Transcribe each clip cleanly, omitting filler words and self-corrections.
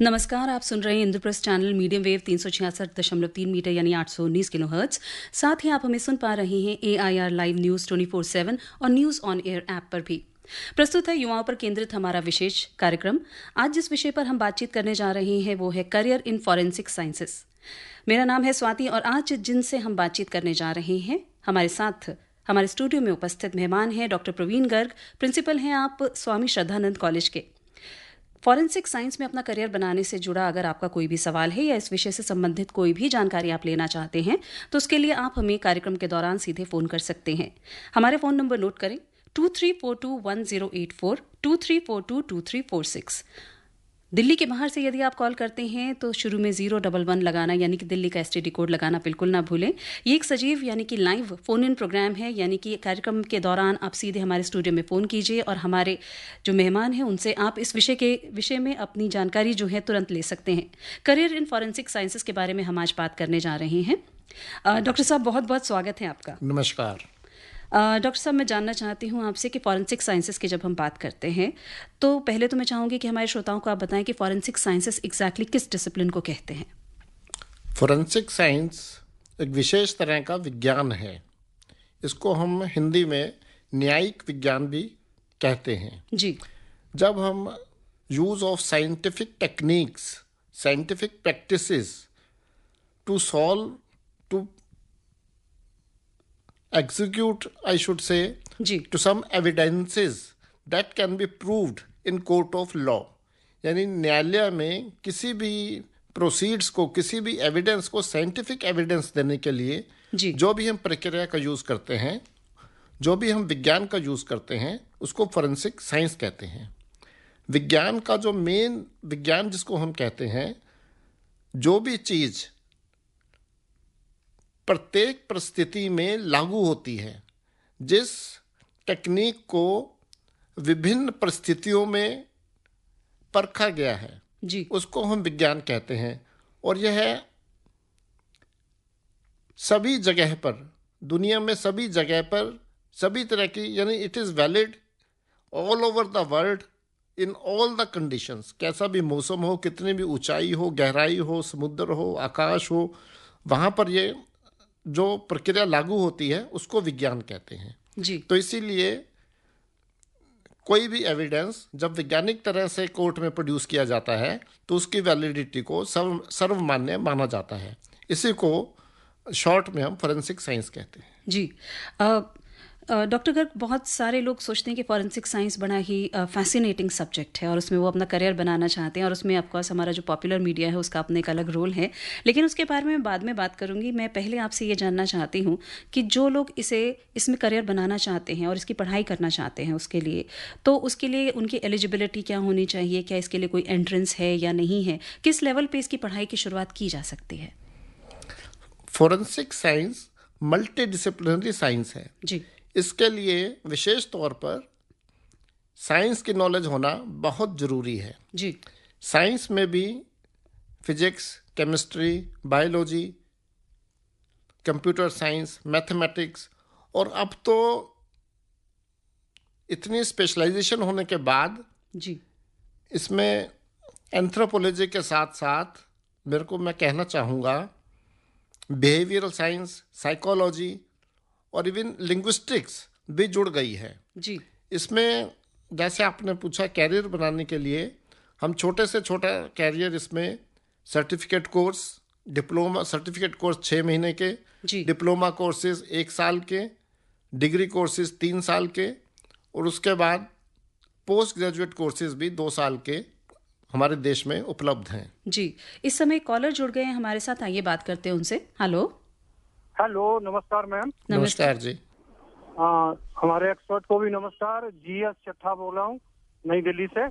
नमस्कार, आप सुन रहे हैं Indraprastha channel medium wave 366.3 metre यानी 819 किलोहर्ट्ज। साथ ही आप हमें सुन पा रहे हैं AIR लाइव न्यूज़ 24/7 और न्यूज़ ऑन एयर ऐप पर भी। प्रस्तुत है युवाओं पर केंद्रित हमारा विशेष कार्यक्रम। आज जिस विषय पर हम बातचीत करने जा रहे हैं वो है करियर इन फॉरेंसिक साइंसेस। मेरा नाम है स्वाति और आज जिनसे हम बातचीत करने जा रहे हैं हमारे साथ हमारे स्टूडियो में उपस्थित मेहमान हैं डॉक्टर प्रवीण गर्ग, प्रिंसिपल हैं आप स्वामी श्रद्धानंद कॉलेज के। फॉरेंसिक साइंस में अपना करियर बनाने से जुड़ा अगर आपका कोई भी सवाल है या इस विषय से संबंधित कोई भी जानकारी आप लेना चाहते हैं तो उसके लिए आप हमें कार्यक्रम के दौरान सीधे फ़ोन कर सकते हैं। हमारे फ़ोन नंबर नोट करें 23421084, 23422346। दिल्ली के बाहर से यदि आप कॉल करते हैं तो शुरू में 011 लगाना यानी कि दिल्ली का एसटीडी कोड लगाना बिल्कुल ना भूलें। ये एक सजीव यानी कि लाइव फ़ोन इन प्रोग्राम है, यानी कि कार्यक्रम के दौरान आप सीधे हमारे स्टूडियो में फ़ोन कीजिए और हमारे जो मेहमान हैं उनसे आप इस विषय में अपनी जानकारी जो है तुरंत ले सकते हैं। करियर इन फॉरेंसिक साइंसेस के बारे में हम आज बात करने जा रहे हैं। डॉक्टर साहब, बहुत बहुत स्वागत है आपका। नमस्कार। डॉक्टर साहब, मैं जानना चाहती हूँ आपसे कि फॉरेंसिक साइंसेस की जब हम बात करते हैं तो पहले तो मैं चाहूँगी कि हमारे श्रोताओं को आप बताएं कि फॉरेंसिक साइंसेस एग्जैक्टली किस डिसिप्लिन को कहते हैं। फॉरेंसिक साइंस एक विशेष तरह का विज्ञान है। इसको हम हिंदी में न्यायिक विज्ञान भी कहते हैं जी। जब हम use of scientific techniques, scientific practices to solve, to execute, I should say, to some evidences that can be proved in court of law। यानी न्यायालय में किसी भी प्रोसीड्स को, किसी भी एविडेंस को साइंटिफिक एविडेंस देने के लिए जो भी हम प्रक्रिया का यूज़ करते हैं, जो भी हम विज्ञान का यूज़ करते हैं, उसको फॉरेंसिक साइंस कहते हैं। विज्ञान का जो मेन विज्ञान जिसको हम कहते हैं, जो भी चीज़ प्रत्येक परिस्थिति में लागू होती है, जिस टेक्निक को विभिन्न परिस्थितियों में परखा गया है जी, उसको हम विज्ञान कहते हैं। और यह सभी जगह पर, दुनिया में सभी जगह पर, सभी तरह की, यानी it is valid all over the world in all the conditions. कैसा भी मौसम हो, कितनी भी ऊंचाई हो, गहराई हो, समुद्र हो, आकाश हो, वहाँ पर ये जो प्रक्रिया लागू होती है उसको विज्ञान कहते हैं जी। तो इसीलिए कोई भी एविडेंस जब वैज्ञानिक तरह से कोर्ट में प्रोड्यूस किया जाता है तो उसकी वैलिडिटी को सर्वमान्य माना जाता है। इसी को शॉर्ट में हम फॉरेंसिक साइंस कहते हैं। जी। डॉक्टर गर्ग, बहुत सारे लोग सोचते हैं कि फॉरेंसिक साइंस बड़ा ही फैसिनेटिंग सब्जेक्ट है और उसमें वो अपना करियर बनाना चाहते हैं और उसमें ऑफकोर्स हमारा जो पॉपुलर मीडिया है उसका अपना एक अलग रोल है, लेकिन उसके बारे में बाद में बात करूंगी। मैं पहले आपसे ये जानना चाहती हूँ कि जो लोग इसमें करियर बनाना चाहते हैं और इसकी पढ़ाई करना चाहते हैं उसके लिए, तो उसके लिए उनकी एलिजिबिलिटी क्या होनी चाहिए? क्या इसके लिए कोई एंट्रेंस है या नहीं है? किस लेवल पर इसकी पढ़ाई की शुरुआत की जा सकती है? Forensic science multi disciplinary science है जी। इसके लिए विशेष तौर पर साइंस की नॉलेज होना बहुत ज़रूरी है जी। साइंस में भी physics, chemistry, biology, computer science, mathematics, और अब तो इतनी स्पेशलाइजेशन होने के बाद जी इसमें एंथ्रोपोलॉजी के साथ साथ मैं कहना चाहूँगा बिहेवियरल साइंस, साइकोलॉजी और इवन लिंग्विस्टिक्स भी जुड़ गई है जी। इसमें। जैसे आपने पूछा कैरियर बनाने के लिए, हम छोटे से छोटा कैरियर इसमें certificate course, diploma certificate course 6 महीने के, डिप्लोमा कोर्सेज 1 साल के, डिग्री कोर्सेज 3 साल के, और उसके बाद पोस्ट ग्रेजुएट कोर्सेज भी 2 साल के हमारे देश में उपलब्ध हैं। जी। इस समय कॉलर जुड़ गए हैं हमारे साथ, आइए बात करते हैं उनसे। हेलो, नमस्कार मैम। नमस्कार जी। हमारे एक्सपर्ट को भी नमस्कार। GS चट्ठा बोल रहा हूँ, नई दिल्ली से।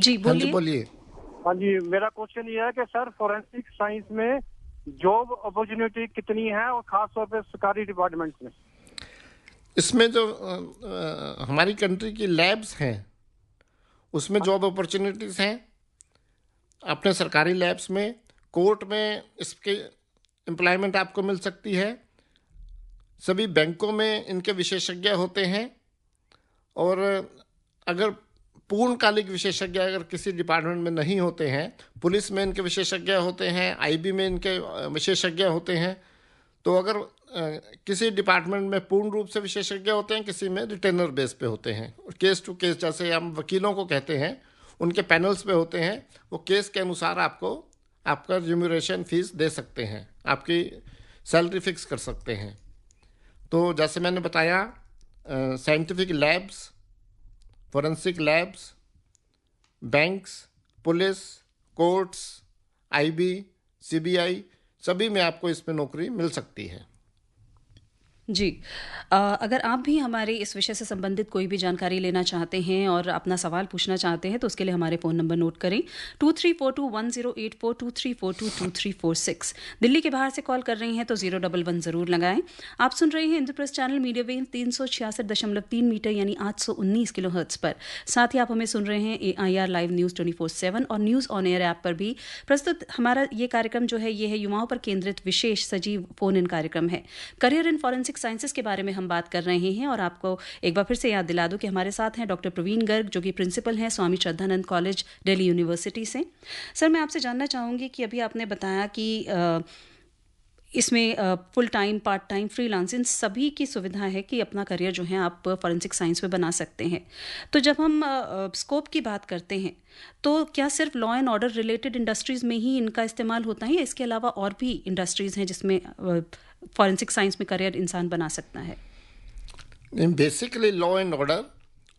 जी बोलिए। हाँ जी, मेरा क्वेश्चन ये है कि सर फॉरेंसिक साइंस में जॉब अपॉर्चुनिटी कितनी है और खास तौर पे सरकारी डिपार्टमेंट में? इसमें जो हमारी कंट्री की लैब्स हैं उसमें जॉब अपॉर्चुनिटीज़ हैं। अपने सरकारी लैब्स में, कोर्ट में इसके एम्प्लॉयमेंट आपको मिल सकती है। सभी बैंकों में इनके विशेषज्ञ होते हैं। और अगर पूर्णकालिक विशेषज्ञ अगर किसी डिपार्टमेंट में नहीं होते हैं, पुलिस में इनके विशेषज्ञ होते हैं, आईबी में इनके विशेषज्ञ होते हैं, तो अगर किसी डिपार्टमेंट में पूर्ण रूप से विशेषज्ञ होते हैं, किसी में रिटेनर बेस पे होते हैं, केस टू केस, जैसे हम वकीलों को कहते हैं, उनके पैनल्स पे होते हैं, वो केस के अनुसार आपको आपका रिम्यूनरेशन फीस दे सकते हैं, आपकी सैलरी फिक्स कर सकते हैं। तो जैसे मैंने बताया, scientific labs, forensic labs, banks, police, courts, IB, CBI, सभी में आपको इसमें नौकरी मिल सकती है। जी, अगर आप भी हमारे इस विषय से संबंधित कोई भी जानकारी लेना चाहते हैं और अपना सवाल पूछना चाहते हैं तो उसके लिए हमारे फ़ोन नंबर नोट करें 23421084 23422346। दिल्ली के बाहर से कॉल कर रही हैं तो 011 ज़रूर लगाएं। आप सुन रहे हैं Indraprastha channel media wave 366.3 metre यानी 819 किलोहर्ट्ज़ पर। साथ ही आप हमें सुन रहे हैं AIR लाइव न्यूज़ 24/7 और न्यूज़ ऑन एयर ऐप पर भी। प्रस्तुत हमारा ये कार्यक्रम जो है ये है युवाओं पर केंद्रित विशेष सजीव फोन इन कार्यक्रम है। करियर इन फॉरेंसिक साइंसेस के बारे में हम बात कर रहे हैं और आपको एक बार फिर से याद दिला दूं कि हमारे साथ हैं डॉक्टर प्रवीण गर्ग, जो कि प्रिंसिपल हैं स्वामी श्रद्धानंद कॉलेज, दिल्ली यूनिवर्सिटी से। सर, मैं आपसे जानना चाहूंगी कि अभी आपने बताया कि इसमें full time, part time, freelance, इन सभी की सुविधा है कि अपना करियर जो है आप फॉरेंसिक साइंस में बना सकते हैं। तो जब हम स्कोप की बात करते हैं तो क्या सिर्फ law and order related industries में ही इनका इस्तेमाल होता है या इसके अलावा और भी इंडस्ट्रीज हैं जिसमें फॉरेंसिक साइंस में करियर इंसान बना सकता है? बेसिकली लॉ एंड ऑर्डर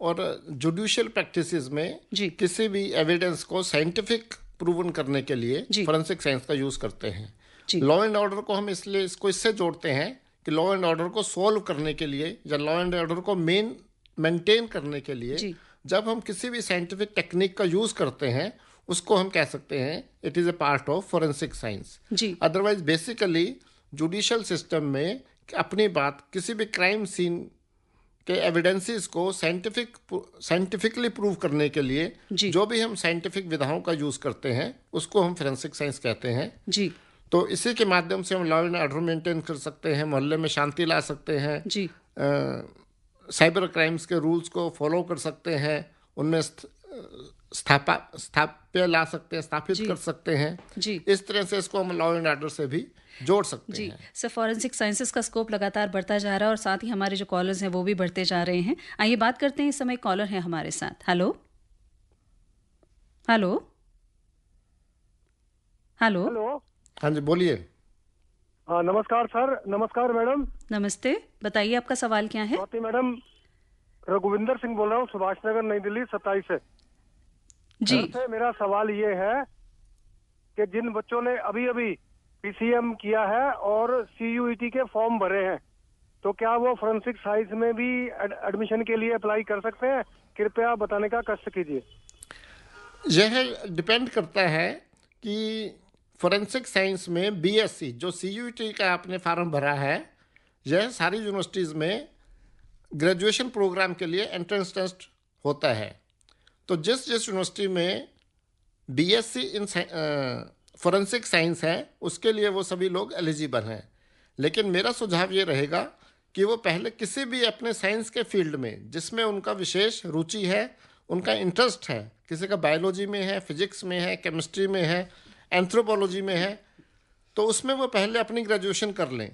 और जुडिशियल प्रैक्टिसेस में किसी भी एविडेंस को साइंटिफिक प्रूवन करने के लिए फॉरेंसिक साइंस का यूज करते हैं। लॉ एंड ऑर्डर को हम इसलिए इससे जोड़ते हैं कि लॉ एंड ऑर्डर को सॉल्व करने के लिए या लॉ एंड ऑर्डर को मेंटेन करने के लिए जब हम किसी भी साइंटिफिक टेक्निक का यूज करते हैं उसको हम कह सकते हैं it is a part of forensic science. Otherwise basically judicial system में अपनी बात किसी भी क्राइम सीन के एविडेंसेस को साइंटिफिकली प्रूव करने के लिए जो भी हम साइंटिफिक विधाओं का यूज करते हैं उसको हम फोरेंसिक साइंस कहते हैं। तो इसी के माध्यम से हम लॉ एंड ऑर्डर मेंटेन कर सकते हैं, मोहल्ले में शांति ला सकते हैं, साइबर क्राइम्स के रूल्स को फॉलो कर सकते हैं, उनमें स्थापित कर सकते हैं। इस तरह से इसको हम लॉ एंड ऑर्डर से भी जोड़ सकते हैं। सर, फॉरेंसिक साइंसेस का स्कोप लगातार बढ़ता जा रहा है और साथ ही हमारे जो कॉलर्स हैं वो भी बढ़ते जा रहे हैं। आइए बात करते हैं, इस समय कॉलर है हमारे साथ। Hello hello hello hello. हाँ जी, बोलिए। हाँ, नमस्कार सर। नमस्कार मैडम। नमस्ते, बताइए आपका सवाल क्या है? मैडम, रघुविंदर सिंह बोल रहा हूँ, सुभाष नगर, नई दिल्ली 27 से। जी, मेरा सवाल ये है कि जिन बच्चों ने अभी अभी PCM किया है और CUET के फॉर्म भरे हैं तो क्या वो फोरेंसिक साइंस में भी एडमिशन के लिए अप्लाई कर सकते हैं? कृपया बताने का कष्ट कीजिए। यह डिपेंड करता है कि फोरेंसिक साइंस में BSc जो CUET का आपने फॉर्म भरा है, यह सारी यूनिवर्सिटीज़ में ग्रेजुएशन प्रोग्राम के लिए एंट्रेंस टेस्ट होता है। तो जिस यूनिवर्सिटी में BSc इन फोरेंसिक साइंस है उसके लिए वो सभी लोग एलिजिबल हैं। लेकिन मेरा सुझाव ये रहेगा कि वो पहले किसी भी अपने साइंस के फील्ड में जिसमें उनका विशेष रुचि है, उनका इंटरेस्ट है, किसी का बायोलॉजी में है, फिजिक्स में है, केमिस्ट्री में है, एंथ्रोपोलॉजी में है, तो उसमें वो पहले अपनी ग्रेजुएशन कर लें,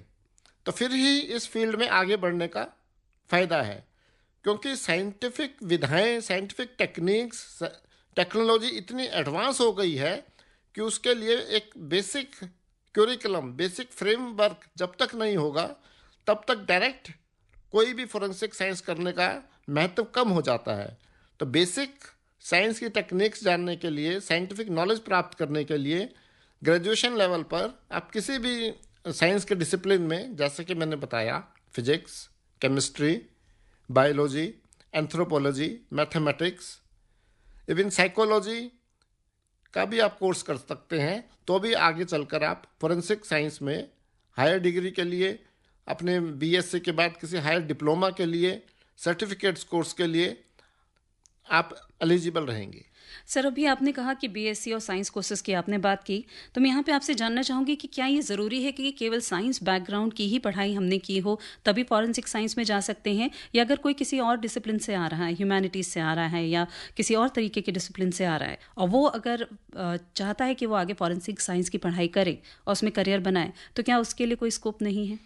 तो फिर ही इस फील्ड में आगे बढ़ने का फ़ायदा है। क्योंकि साइंटिफिक विधाएं, साइंटिफिक टेक्निक्स, टेक्नोलॉजी इतनी एडवांस हो गई है कि उसके लिए एक बेसिक क्यूरिकुलम, बेसिक फ्रेमवर्क जब तक नहीं होगा तब तक डायरेक्ट कोई भी फोरेंसिक साइंस करने का महत्व कम हो जाता है। तो बेसिक साइंस की टेक्निक्स जानने के लिए, साइंटिफिक नॉलेज प्राप्त करने के लिए ग्रेजुएशन लेवल पर आप किसी भी साइंस के डिसिप्लिन में, जैसे कि मैंने बताया, physics, chemistry, biology, anthropology, mathematics, even psychology का भी आप कोर्स कर सकते हैं। तो भी आगे चलकर आप फोरेंसिक साइंस में हायर डिग्री के लिए, अपने BSc के बाद किसी हायर डिप्लोमा के लिए, सर्टिफिकेट्स कोर्स के लिए आप एलिजिबल रहेंगे। सर, अभी आपने कहा कि बीएससी और साइंस कोर्सेज की आपने बात की, तो मैं यहाँ पे आपसे जानना चाहूँगी कि क्या ये ज़रूरी है कि केवल साइंस बैकग्राउंड की ही पढ़ाई हमने की हो तभी फॉरेंसिक साइंस में जा सकते हैं, या अगर कोई किसी और डिसिप्लिन से आ रहा है, ह्यूमैनिटीज़ से आ रहा है या किसी और तरीके के डिसिप्लिन से आ रहा है, और वो अगर चाहता है कि वो आगे फॉरेंसिक साइंस की पढ़ाई करे और उसमें करियर बनाए, तो क्या उसके लिए कोई स्कोप नहीं है?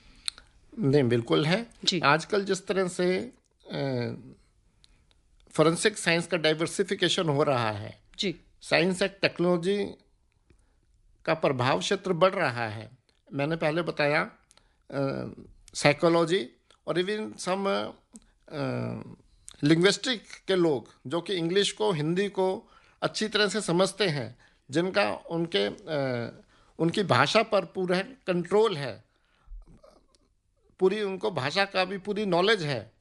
नहीं, बिल्कुल है जी। आजकल जिस तरह से फॉरेंसिक साइंस का डाइवर्सिफिकेशन हो रहा है, जी। साइंस एंड टेक्नोलॉजी का प्रभाव क्षेत्र बढ़ रहा है। मैंने पहले बताया साइकोलॉजी और इवन सम लिंग्विस्टिक के लोग जो कि इंग्लिश को, हिंदी को अच्छी तरह से समझते हैं, जिनका उनकी भाषा पर पूरा कंट्रोल है, पूरी उनको भाषा का भी पूरी नॉलेज है,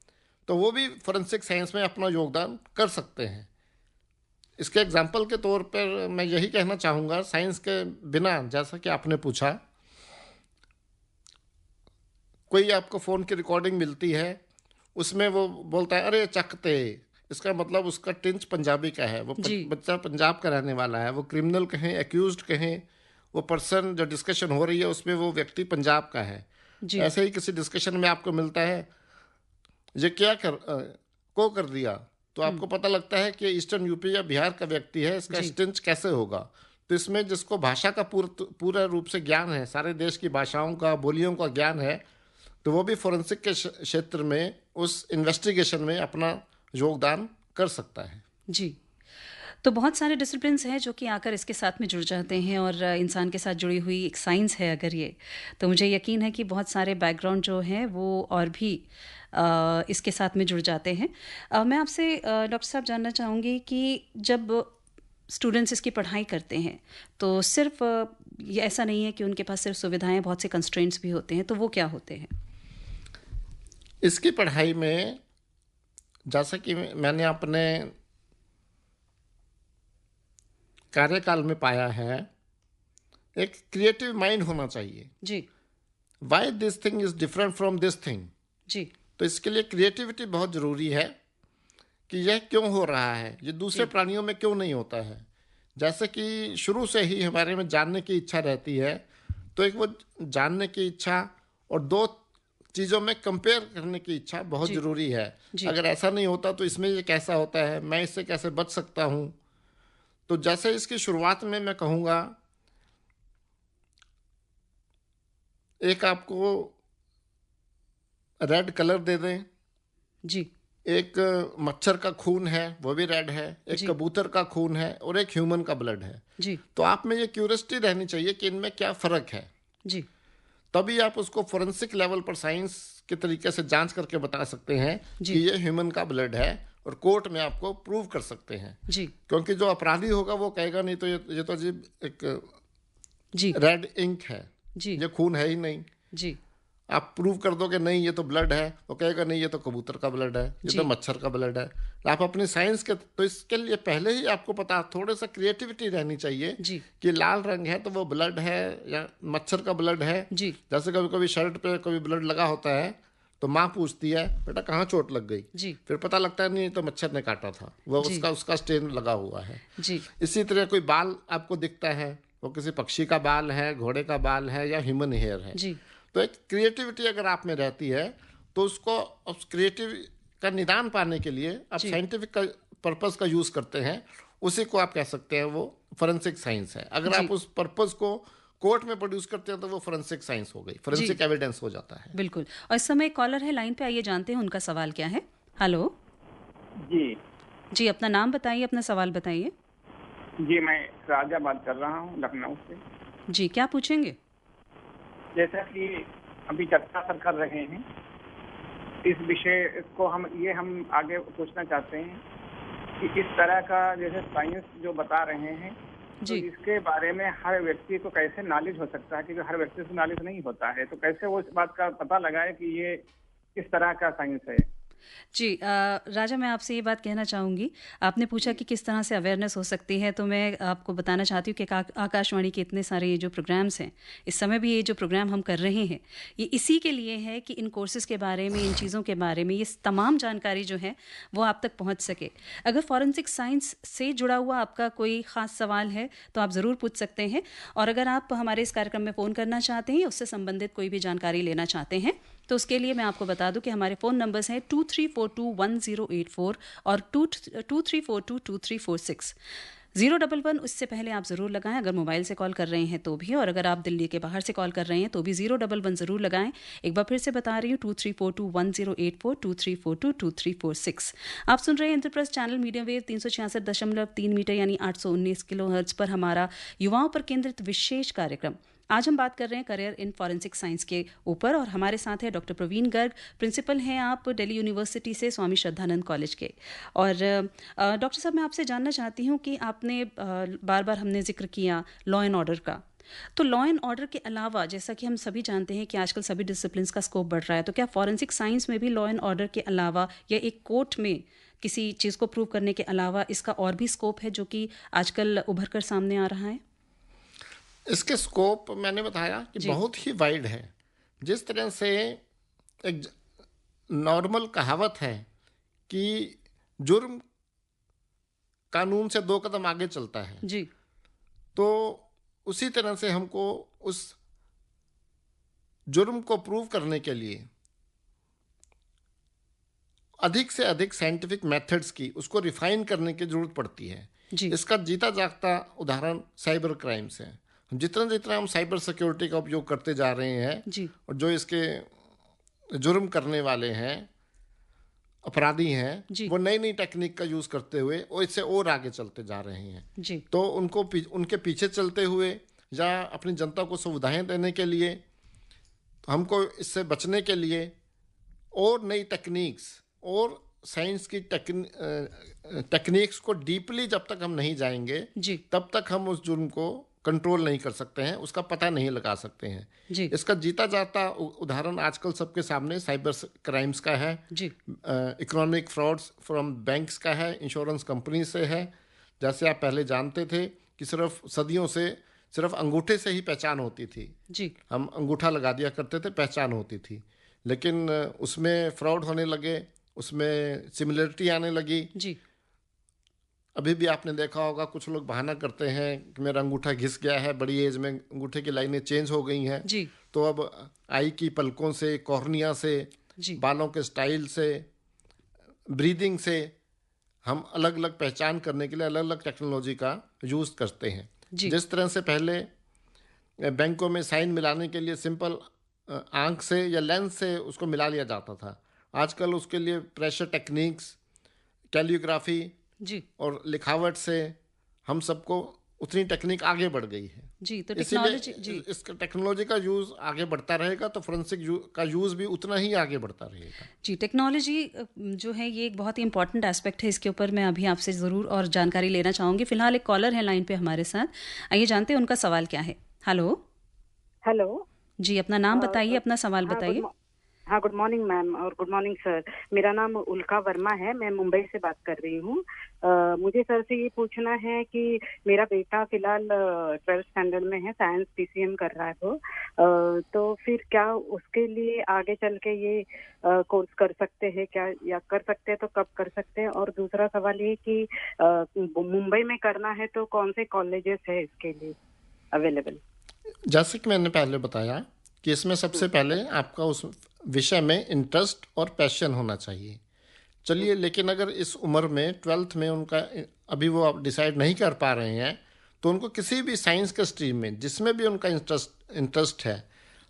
तो वो भी फॉरेंसिक साइंस में अपना योगदान कर सकते हैं। इसके एग्जाम्पल के तौर पर मैं यही कहना चाहूँगा, साइंस के बिना, जैसा कि आपने पूछा, कोई आपको फ़ोन की रिकॉर्डिंग मिलती है, उसमें वो बोलता है अरे चकते, इसका मतलब उसका टिंच पंजाबी का है, वो बच्चा पंजाब का रहने वाला है, वो क्रिमिनल कहें, एक्यूज्ड कहें, वो पर्सन जो डिस्कशन हो रही है उसमें वो व्यक्ति पंजाब का है। ऐसे ही किसी डिस्कशन में आपको मिलता है ये क्या कर दिया, तो आपको पता लगता है कि ईस्टर्न यूपी या बिहार का व्यक्ति है, इसका स्टिंच कैसे होगा। तो इसमें जिसको भाषा का पूरा रूप से ज्ञान है, सारे देश की भाषाओं का, बोलियों का ज्ञान है, तो वो भी फॉरेंसिक के क्षेत्र में उस इन्वेस्टिगेशन में अपना योगदान कर सकता है। जी। तो बहुत सारे डिसिप्लिन्स हैं जो कि आकर इसके साथ में जुड़ जाते हैं, और इंसान के साथ जुड़ी हुई एक साइंस है अगर ये, तो मुझे यकीन है कि बहुत सारे बैकग्राउंड जो हैं वो और भी इसके साथ में जुड़ जाते हैं। मैं आपसे डॉक्टर साहब जानना चाहूँगी कि जब स्टूडेंट्स इसकी पढ़ाई करते हैं तो सिर्फ ये ऐसा नहीं है कि उनके पास सिर्फ सुविधाएं, बहुत से कंस्ट्रेंट्स भी होते हैं, तो वो क्या होते हैं? इसकी पढ़ाई में, जैसा कि मैंने अपने कार्यकाल में पाया है, एक क्रिएटिव माइंड होना चाहिए। जी। Why this thing is different from this thing. जी। तो इसके लिए क्रिएटिविटी बहुत ज़रूरी है कि यह क्यों हो रहा है, ये दूसरे प्राणियों में क्यों नहीं होता है। जैसे कि शुरू से ही हमारे में जानने की इच्छा रहती है, तो एक वो जानने की इच्छा और दो चीज़ों में कंपेयर करने की इच्छा बहुत ज़रूरी है। अगर ऐसा नहीं होता तो इसमें ये कैसा होता है, मैं इससे कैसे बच सकता हूँ। तो जैसे इसकी शुरुआत में मैं कहूँगा, एक आपको रेड कलर दे दें जी, एक मच्छर का खून है वो भी रेड है, एक कबूतर का खून है और एक ह्यूमन का ब्लड है जी, तो आप में ये क्यूरियोसिटी रहनी चाहिए कि इनमें क्या फर्क है जी, तभी आप उसको फोरेंसिक लेवल पर साइंस के तरीके से जांच करके बता सकते हैं कि ये ह्यूमन का ब्लड है, और कोर्ट में आपको प्रूव कर सकते हैं जी, क्योंकि जो अपराधी होगा वो कहेगा नहीं तो ये तो जी एक जी रेड इंक है जी, ये खून है ही नहीं जी, आप प्रूव कर दो कि नहीं ये तो ब्लड है, वो कहेगा नहीं ये तो कबूतर का ब्लड है, ये तो मच्छर का ब्लड है। आप अपनी साइंस के, तो इसके लिए पहले ही आपको पता, थोड़ा सा क्रिएटिविटी रहनी चाहिए जी, कि लाल रंग है तो वो ब्लड है या मच्छर का ब्लड है जी। जैसे कभी कभी शर्ट पे कभी ब्लड लगा होता है तो माँ पूछती है बेटा कहाँ चोट लग गई जी, फिर पता लगता है नहीं तो मच्छर ने काटा था, वो उसका स्टेन लगा हुआ है जी। इसी तरह कोई बाल आपको दिखता है, वो किसी पक्षी का बाल है, घोड़े का बाल है या ह्यूमन हेयर है जी। तो एक क्रिएटिविटी अगर आप में रहती है तो उसको, उस क्रिएटिव का निदान पाने के लिए आप साइंटिफिक पर्पस का यूज करते हैं, उसी को आप कह सकते हैं वो फोरेंसिक साइंस है। अगर आप उस पर्पस को कोर्ट में प्रोड्यूस करते हैं तो वो फोरेंसिक साइंस हो गई, फोरेंसिक एविडेंस हो जाता है। बिल्कुल। और इस समय कॉलर है लाइन पे, आइए जानते हैं उनका सवाल क्या है। हेलो जी जी, अपना नाम बताइए, अपना सवाल बताइए। जी, मैं राजा बात कर रहा हूँ लखनऊ से। जी, क्या पूछेंगे? जैसा कि अभी चर्चा कर रहे हैं इस विषय को, हम आगे पूछना चाहते हैं कि इस तरह का जैसे साइंस जो बता रहे हैं तो इसके बारे में हर व्यक्ति को कैसे नॉलेज हो सकता है, क्योंकि हर व्यक्ति से नॉलेज नहीं होता है, तो कैसे वो इस बात का पता लगाए कि ये किस तरह का साइंस है। जी राजा, मैं आपसे ये बात कहना चाहूँगी, आपने पूछा कि किस तरह से अवेयरनेस हो सकती है, तो मैं आपको बताना चाहती हूँ कि आकाशवाणी के इतने सारे ये जो प्रोग्राम्स हैं, इस समय भी ये जो प्रोग्राम हम कर रहे हैं, ये इसी के लिए है कि इन कोर्सेज़ के बारे में, इन चीज़ों के बारे में, ये तमाम जानकारी जो है वो आप तक पहुँच सके। अगर फॉरेंसिक साइंस से जुड़ा हुआ आपका कोई ख़ास सवाल है तो आप ज़रूर पूछ सकते हैं, और अगर आप हमारे इस कार्यक्रम में फ़ोन करना चाहते हैं, उससे संबंधित कोई भी जानकारी लेना चाहते हैं, तो उसके लिए मैं आपको बता दूं कि हमारे फ़ोन नंबर्स हैं 23421084 और 23422346। 011 उससे पहले आप ज़रूर लगाएं अगर मोबाइल से कॉल कर रहे हैं तो भी, और अगर आप दिल्ली के बाहर से कॉल कर रहे हैं तो भी 011 ज़रूर लगाएं। एक बार फिर से बता रही हूँ 23421084, 23422346। आप सुन रहे हैं Indraprastha channel medium wave 366.3 metre यानी 819 किलोहर्ट्ज पर हमारा युवाओं पर केंद्रित विशेष कार्यक्रम। आज हम बात कर रहे हैं करियर इन फॉरेंसिक साइंस के ऊपर, और हमारे साथ है डॉक्टर प्रवीण गर्ग, प्रिंसिपल हैं आप दिल्ली यूनिवर्सिटी से, स्वामी श्रद्धानंद कॉलेज के। और डॉक्टर साहब, मैं आपसे जानना चाहती हूँ कि आपने बार बार हमने जिक्र किया लॉ एंड ऑर्डर का, तो लॉ एंड ऑर्डर के अलावा जैसा कि हम सभी जानते हैं कि आजकल सभी डिसिप्लिन्स का स्कोप बढ़ रहा है, तो क्या फॉरेंसिक साइंस में भी लॉ एंड ऑर्डर के अलावा या एक कोर्ट में किसी चीज़ को प्रूव करने के अलावा इसका और भी स्कोप है जो कि आजकल उभर कर सामने आ रहा है? इसके स्कोप मैंने बताया कि बहुत ही वाइड है। जिस तरह से एक नॉर्मल कहावत है कि जुर्म कानून से 2 कदम आगे चलता है जी, तो उसी तरह से हमको उस जुर्म को प्रूव करने के लिए अधिक से अधिक साइंटिफिक मेथड्स की, उसको रिफाइन करने की जरूरत पड़ती है जी। इसका जीता जागता उदाहरण साइबर क्राइम्स है। जितना जितना हम साइबर सिक्योरिटी का उपयोग करते जा रहे हैं जी, और जो इसके जुर्म करने वाले हैं, अपराधी हैं, वो नई नई टेक्निक का यूज़ करते हुए और इससे और आगे चलते जा रहे हैं जी। तो उनके पीछे चलते हुए या अपनी जनता को सुविधाएं देने के लिए, हमको इससे बचने के लिए और नई टेक्निक्स और साइंस की टेक्निक्स को डीपली जब तक हम नहीं जाएंगे जी, तब तक हम उस जुर्म को कंट्रोल नहीं कर सकते हैं, उसका पता नहीं लगा सकते हैं जी। इसका जीता जाता उदाहरण आजकल सबके सामने साइबर क्राइम्स का है जी, इकोनॉमिक फ्रॉड्स फ्रॉम बैंक्स का है, इंश्योरेंस कंपनी से है। जैसे आप पहले जानते थे कि सिर्फ सदियों से सिर्फ अंगूठे से ही पहचान होती थी जी, हम अंगूठा लगा दिया करते थे, पहचान होती थी, लेकिन उसमें फ्रॉड होने लगे, उसमें सिमिलरिटी आने लगी। जी, अभी भी आपने देखा होगा कुछ लोग बहाना करते हैं कि मेरा अंगूठा घिस गया है, बड़ी एज में अंगूठे की लाइनें चेंज हो गई हैं जी, तो अब आई की पलकों से, कॉर्निया से, जी, बालों के स्टाइल से, ब्रीदिंग से हम अलग अलग पहचान करने के लिए अलग अलग टेक्नोलॉजी का यूज़ करते हैं। जिस तरह से पहले बैंकों में साइन मिलाने के लिए सिंपल आंख से या लेंस से उसको मिला लिया जाता था, आजकल उसके लिए प्रेशर टेक्निक्स, कैलियोग्राफी जी, और लिखावट से हम सबको उतनी टेक्निक आगे बढ़ गई है। जी। तो टेक्नोलॉजी, जी, इस टेक्नोलॉजी का यूज़ आगे बढ़ता रहेगा तो फोरेंसिक का यूज़ भी उतना ही आगे बढ़ता रहेगा। जी। टेक्नोलॉजी जो है ये एक बहुत ही इंपॉर्टेंट एस्पेक्ट है, इसके ऊपर मैं अभी आपसे ज़रूर और जानकारी लेना चाहूँगी। फिलहाल एक कॉलर है लाइन पे हमारे साथ, आइए जानते हैं उनका सवाल क्या है। हेलो। हेलो जी, अपना नाम बताइए, अपना सवाल बताइए। हाँ, गुड मॉर्निंग मैम और गुड मॉर्निंग सर। मेरा नाम उल्का वर्मा है, मैं मुंबई से बात कर रही हूँ। मुझे सर से ये पूछना है कि मेरा बेटा फिलहाल 12th स्टैंडर्ड में है, साइंस PCM कर रहा है वो, तो फिर क्या उसके लिए आगे चल के ये कोर्स कर सकते हैं क्या, या कर सकते हैं तो कब कर सकते हैं? और दूसरा सवाल ये कि मुंबई में करना है तो कौन से कॉलेजेस है इसके लिए अवेलेबल? जैसे कि मैंने पहले बताया कि इसमें सबसे पहले आपका उस विषय में इंटरेस्ट और पैशन होना चाहिए। चलिए, लेकिन अगर इस उम्र में 12th में उनका अभी वो आप डिसाइड नहीं कर पा रहे हैं तो उनको किसी भी साइंस के स्ट्रीम में जिसमें भी उनका इंटरेस्ट है,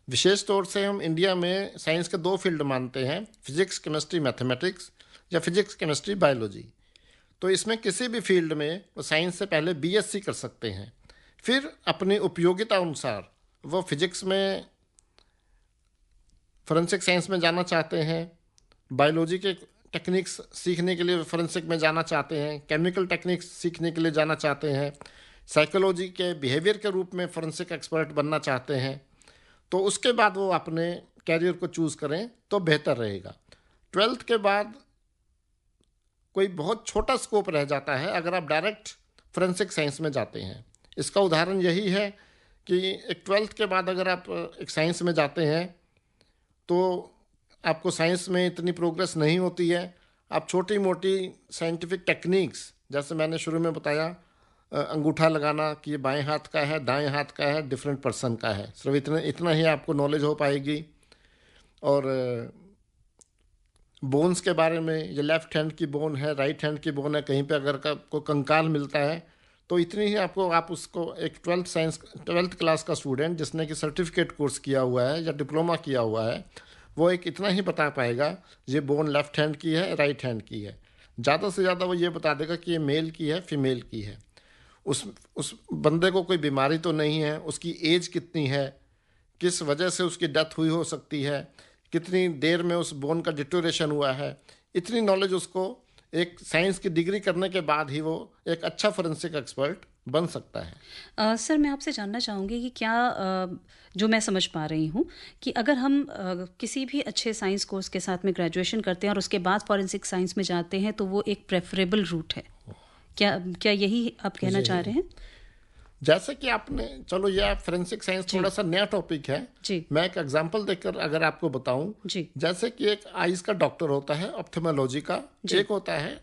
विशेष तौर से हम इंडिया में साइंस के 2 फील्ड मानते हैं, फिजिक्स केमिस्ट्री मैथमेटिक्स या फिजिक्स केमिस्ट्री बायोलॉजी। तो इसमें किसी भी फील्ड में वो साइंस से पहले BSc कर सकते हैं, फिर अपनी उपयोगिता अनुसार वो फिजिक्स में, फोरेंसिक साइंस में जाना चाहते हैं, बायोलॉजी के टेक्निक्स सीखने के लिए फोरेंसिक में जाना चाहते हैं, केमिकल टेक्निक्स सीखने के लिए जाना चाहते हैं, साइकोलॉजी के बिहेवियर के रूप में फोरेंसिक एक्सपर्ट बनना चाहते हैं, तो उसके बाद वो अपने कैरियर को चूज़ करें तो बेहतर रहेगा। 12th के बाद कोई बहुत छोटा स्कोप रह जाता है अगर आप डायरेक्ट फोरेंसिक साइंस में जाते हैं। इसका उदाहरण यही है कि एक 12th के बाद अगर आप एक साइंस में जाते हैं तो आपको साइंस में इतनी प्रोग्रेस नहीं होती है। आप छोटी मोटी साइंटिफिक टेक्निक्स, जैसे मैंने शुरू में बताया, अंगूठा लगाना कि ये बाएं हाथ का है, दाएं हाथ का है, डिफरेंट पर्सन का है, सिर्फ इतना ही आपको नॉलेज हो पाएगी। और बोन्स के बारे में, ये लेफ्ट हैंड की बोन है, राइट हैंड की बोन है, कहीं पे अगर को कंकाल मिलता है तो इतनी ही आपको, आप उसको एक 12th क्लास का स्टूडेंट जिसने कि सर्टिफिकेट कोर्स किया हुआ है या डिप्लोमा किया हुआ है, वो एक इतना ही बता पाएगा ये बोन लेफ्ट हैंड की है, राइट हैंड की है। ज़्यादा से ज़्यादा वो ये बता देगा कि ये मेल की है, फीमेल की है। उस बंदे को कोई बीमारी तो नहीं है, उसकी एज कितनी है, किस वजह से उसकी डेथ हुई हो सकती है, कितनी देर में उस बोन का डिटोरेशन हुआ है, इतनी नॉलेज उसको एक साइंस की डिग्री करने के बाद ही वो एक अच्छा फोरेंसिक एक्सपर्ट बन सकता है। सर, मैं आपसे जानना चाहूँगी कि क्या जो मैं समझ पा रही हूँ कि अगर हम किसी भी अच्छे साइंस कोर्स के साथ में ग्रेजुएशन करते हैं और उसके बाद फॉरेंसिक साइंस में जाते हैं तो वो एक प्रेफरेबल रूट है, क्या यही आप कहना चाह रहे हैं? जैसे कि आपने, चलो ये फोरेंसिक साइंस थोड़ा सा नया टॉपिक है जी। मैं एक एग्जांपल देकर अगर आपको बताऊं जी। जैसे कि एक आईज का डॉक्टर होता है, ऑप्थेमोलॉजी का, एक होता है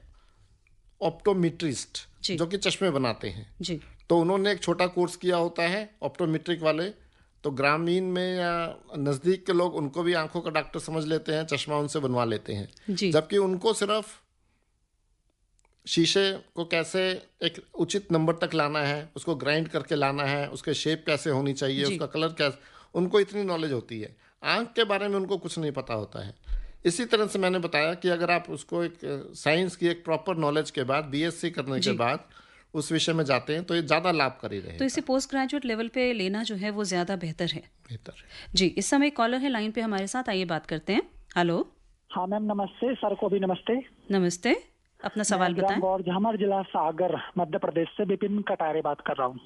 ऑप्टोमेट्रिस्ट जो कि चश्मे बनाते हैं जी। तो उन्होंने एक छोटा कोर्स किया होता है ऑप्टोमेट्रिक वाले, तो ग्रामीण में या नज़दीक के लोग उनको भी आंखों का डॉक्टर समझ लेते हैं, चश्मा उनसे बनवा लेते हैं। जबकि उनको सिर्फ शीशे को कैसे एक उचित नंबर तक लाना है, उसको ग्राइंड करके लाना है, उसके शेप कैसे होनी चाहिए, उसका कलर कैसे, उनको इतनी नॉलेज होती है। आंख के बारे में उनको कुछ नहीं पता होता है। इसी तरह से मैंने बताया कि अगर आप उसको एक साइंस की एक प्रॉपर नॉलेज के बाद, बीएससी करने के बाद उस विषय में जाते हैं तो ये ज़्यादा लाभकारी रहेगा। तो इसे पोस्ट ग्रेजुएट लेवल पे लेना जो है वो ज़्यादा बेहतर है। जी, इस समय कॉलर है लाइन पे हमारे साथ, आइए बात करते हैं। हेलो। हाँ मैम नमस्ते, सर को भी नमस्ते। नमस्ते, अपना सवाल बताएं। और झामर जिला सागर मध्य प्रदेश से विपिन कटारे बात कर रहा हूँ।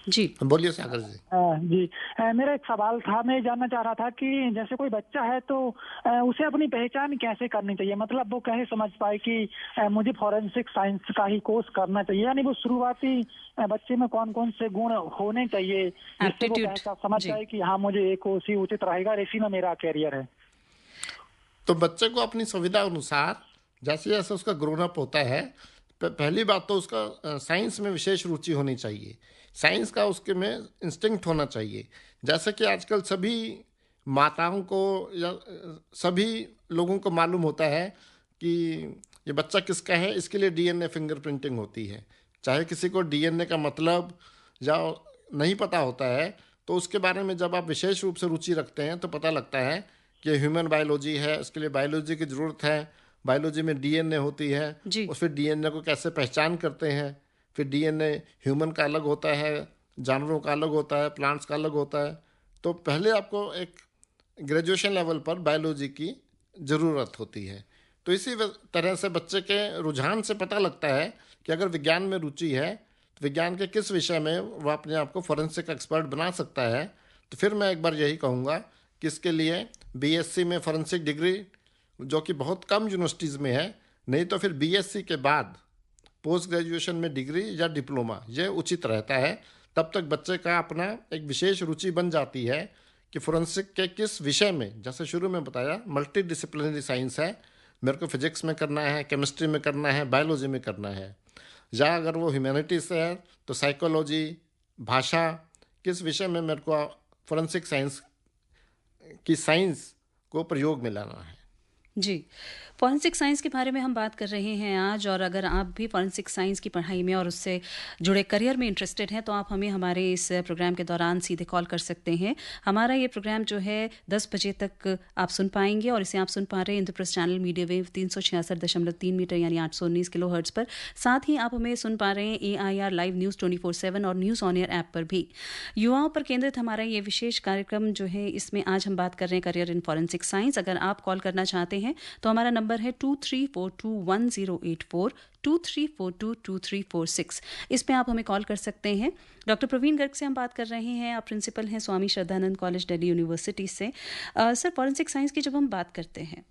जी बोलिए सागर जी। जी मेरा एक सवाल था, मैं जानना चाह रहा था कि जैसे कोई बच्चा है तो उसे अपनी पहचान कैसे करनी चाहिए, मतलब वो कैसे समझ पाए कि मुझे फॉरेंसिक साइंस का ही कोर्स करना चाहिए, यानी वो शुरुआती बच्चे में कौन कौन से गुण होने चाहिए जिससे वो ऐसा समझ जाए कि हाँ मुझे एक कोर्स ही उचित रहेगा, इसी में मेरा कैरियर है। तो बच्चे को अपनी सुविधा अनुसार जैसे जैसे उसका ग्रोन अप होता है, पहली बात तो उसका साइंस में विशेष रुचि होनी चाहिए, साइंस का उसके में इंस्टिंक्ट होना चाहिए। जैसे कि आजकल सभी माताओं को या सभी लोगों को मालूम होता है कि ये बच्चा किसका है, इसके लिए डीएनए फिंगरप्रिंटिंग होती है। चाहे किसी को डीएनए का मतलब या नहीं पता होता है तो उसके बारे में जब आप विशेष रूप से रुचि रखते हैं तो पता लगता है कि ह्यूमन बायोलॉजी है, उसके लिए बायोलॉजी की ज़रूरत है, बायोलॉजी में डीएनए होती है और फिर डीएनए को कैसे पहचान करते हैं, फिर डीएनए ह्यूमन का अलग होता है, जानवरों का अलग होता है, प्लांट्स का अलग होता है। तो पहले आपको एक ग्रेजुएशन लेवल पर बायोलॉजी की ज़रूरत होती है। तो इसी तरह से बच्चे के रुझान से पता लगता है कि अगर विज्ञान में रुचि है तो विज्ञान के किस विषय में वो अपने आप को फॉरेंसिक एक्सपर्ट बना सकता है। तो फिर मैं एक बार यही कहूँगा कि इसके लिए बीएससी में फॉरेंसिक डिग्री जो कि बहुत कम यूनिवर्सिटीज़ में है, नहीं तो फिर बीएससी के बाद पोस्ट ग्रेजुएशन में डिग्री या डिप्लोमा ये उचित रहता है। तब तक बच्चे का अपना एक विशेष रुचि बन जाती है कि फोरेंसिक के किस विषय में, जैसे शुरू में बताया मल्टी डिसिप्लिनरी साइंस है, मेरे को फिजिक्स में करना है, केमिस्ट्री में करना है, बायोलॉजी में करना है, या अगर वो ह्यूमैनिटीज़ से है तो साइकोलॉजी, भाषा, किस विषय में मेरे को फोरेंसिक साइंस की साइंस को प्रयोग में लाना है। जी, फॉरेंसिक साइंस के बारे में हम बात कर रहे हैं आज, और अगर आप भी फॉरेंसिक साइंस की पढ़ाई में और उससे जुड़े करियर में इंटरेस्टेड हैं तो आप हमें हमारे इस प्रोग्राम के दौरान सीधे कॉल कर सकते हैं। हमारा ये प्रोग्राम जो है 10 बजे तक आप सुन पाएंगे, और इसे आप सुन पा रहे हैं Indraprastha channel media wave 366.3 metre यानी 819 किलोहर्ट्ज़ पर। साथ ही आप हमें सुन पा रहे हैं AIR लाइव न्यूज़ 24/7 और न्यूज़ ऑन एयर ऐप पर भी। युवाओं पर केंद्रित हमारा ये विशेष कार्यक्रम जो है, इसमें आज हम बात कर रहे हैं करियर इन फॉरेंसिक साइंस। अगर आप कॉल करना चाहते हैं तो हमारा नंबर है 23421084 23422346। इस पे आप हमें कॉल कर सकते हैं। डॉक्टर प्रवीण गर्ग से हम बात कर रहे हैं, आप प्रिंसिपल हैं स्वामी श्रद्धानंद कॉलेज दिल्ली यूनिवर्सिटी से। सर, फॉरेंसिक साइंस की जब हम बात करते हैं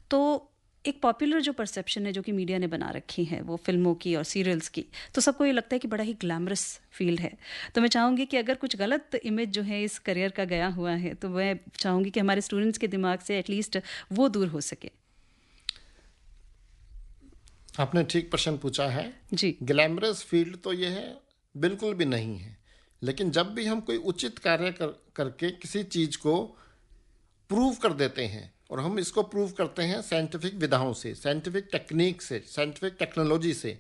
तो एक पॉपुलर जो परसेप्शन है जो कि मीडिया ने बना रखी है वो फिल्मों की और सीरियल्स की, तो सबको ये लगता है कि बड़ा ही ग्लैमरस फील्ड है। तो मैं चाहूँगी कि अगर कुछ गलत इमेज जो है इस करियर का गया हुआ है तो मैं चाहूँगी कि हमारे स्टूडेंट्स के दिमाग से एटलीस्ट वो दूर हो सके। आपने ठीक प्रश्न पूछा है जी। ग्लैमरस फील्ड तो ये है बिल्कुल भी नहीं है, लेकिन जब भी हम कोई उचित कार्य करके किसी चीज को प्रूव कर देते हैं, और हम इसको प्रूव करते हैं साइंटिफिक विधाओं से, साइंटिफिक टेक्निक से, साइंटिफिक टेक्नोलॉजी से,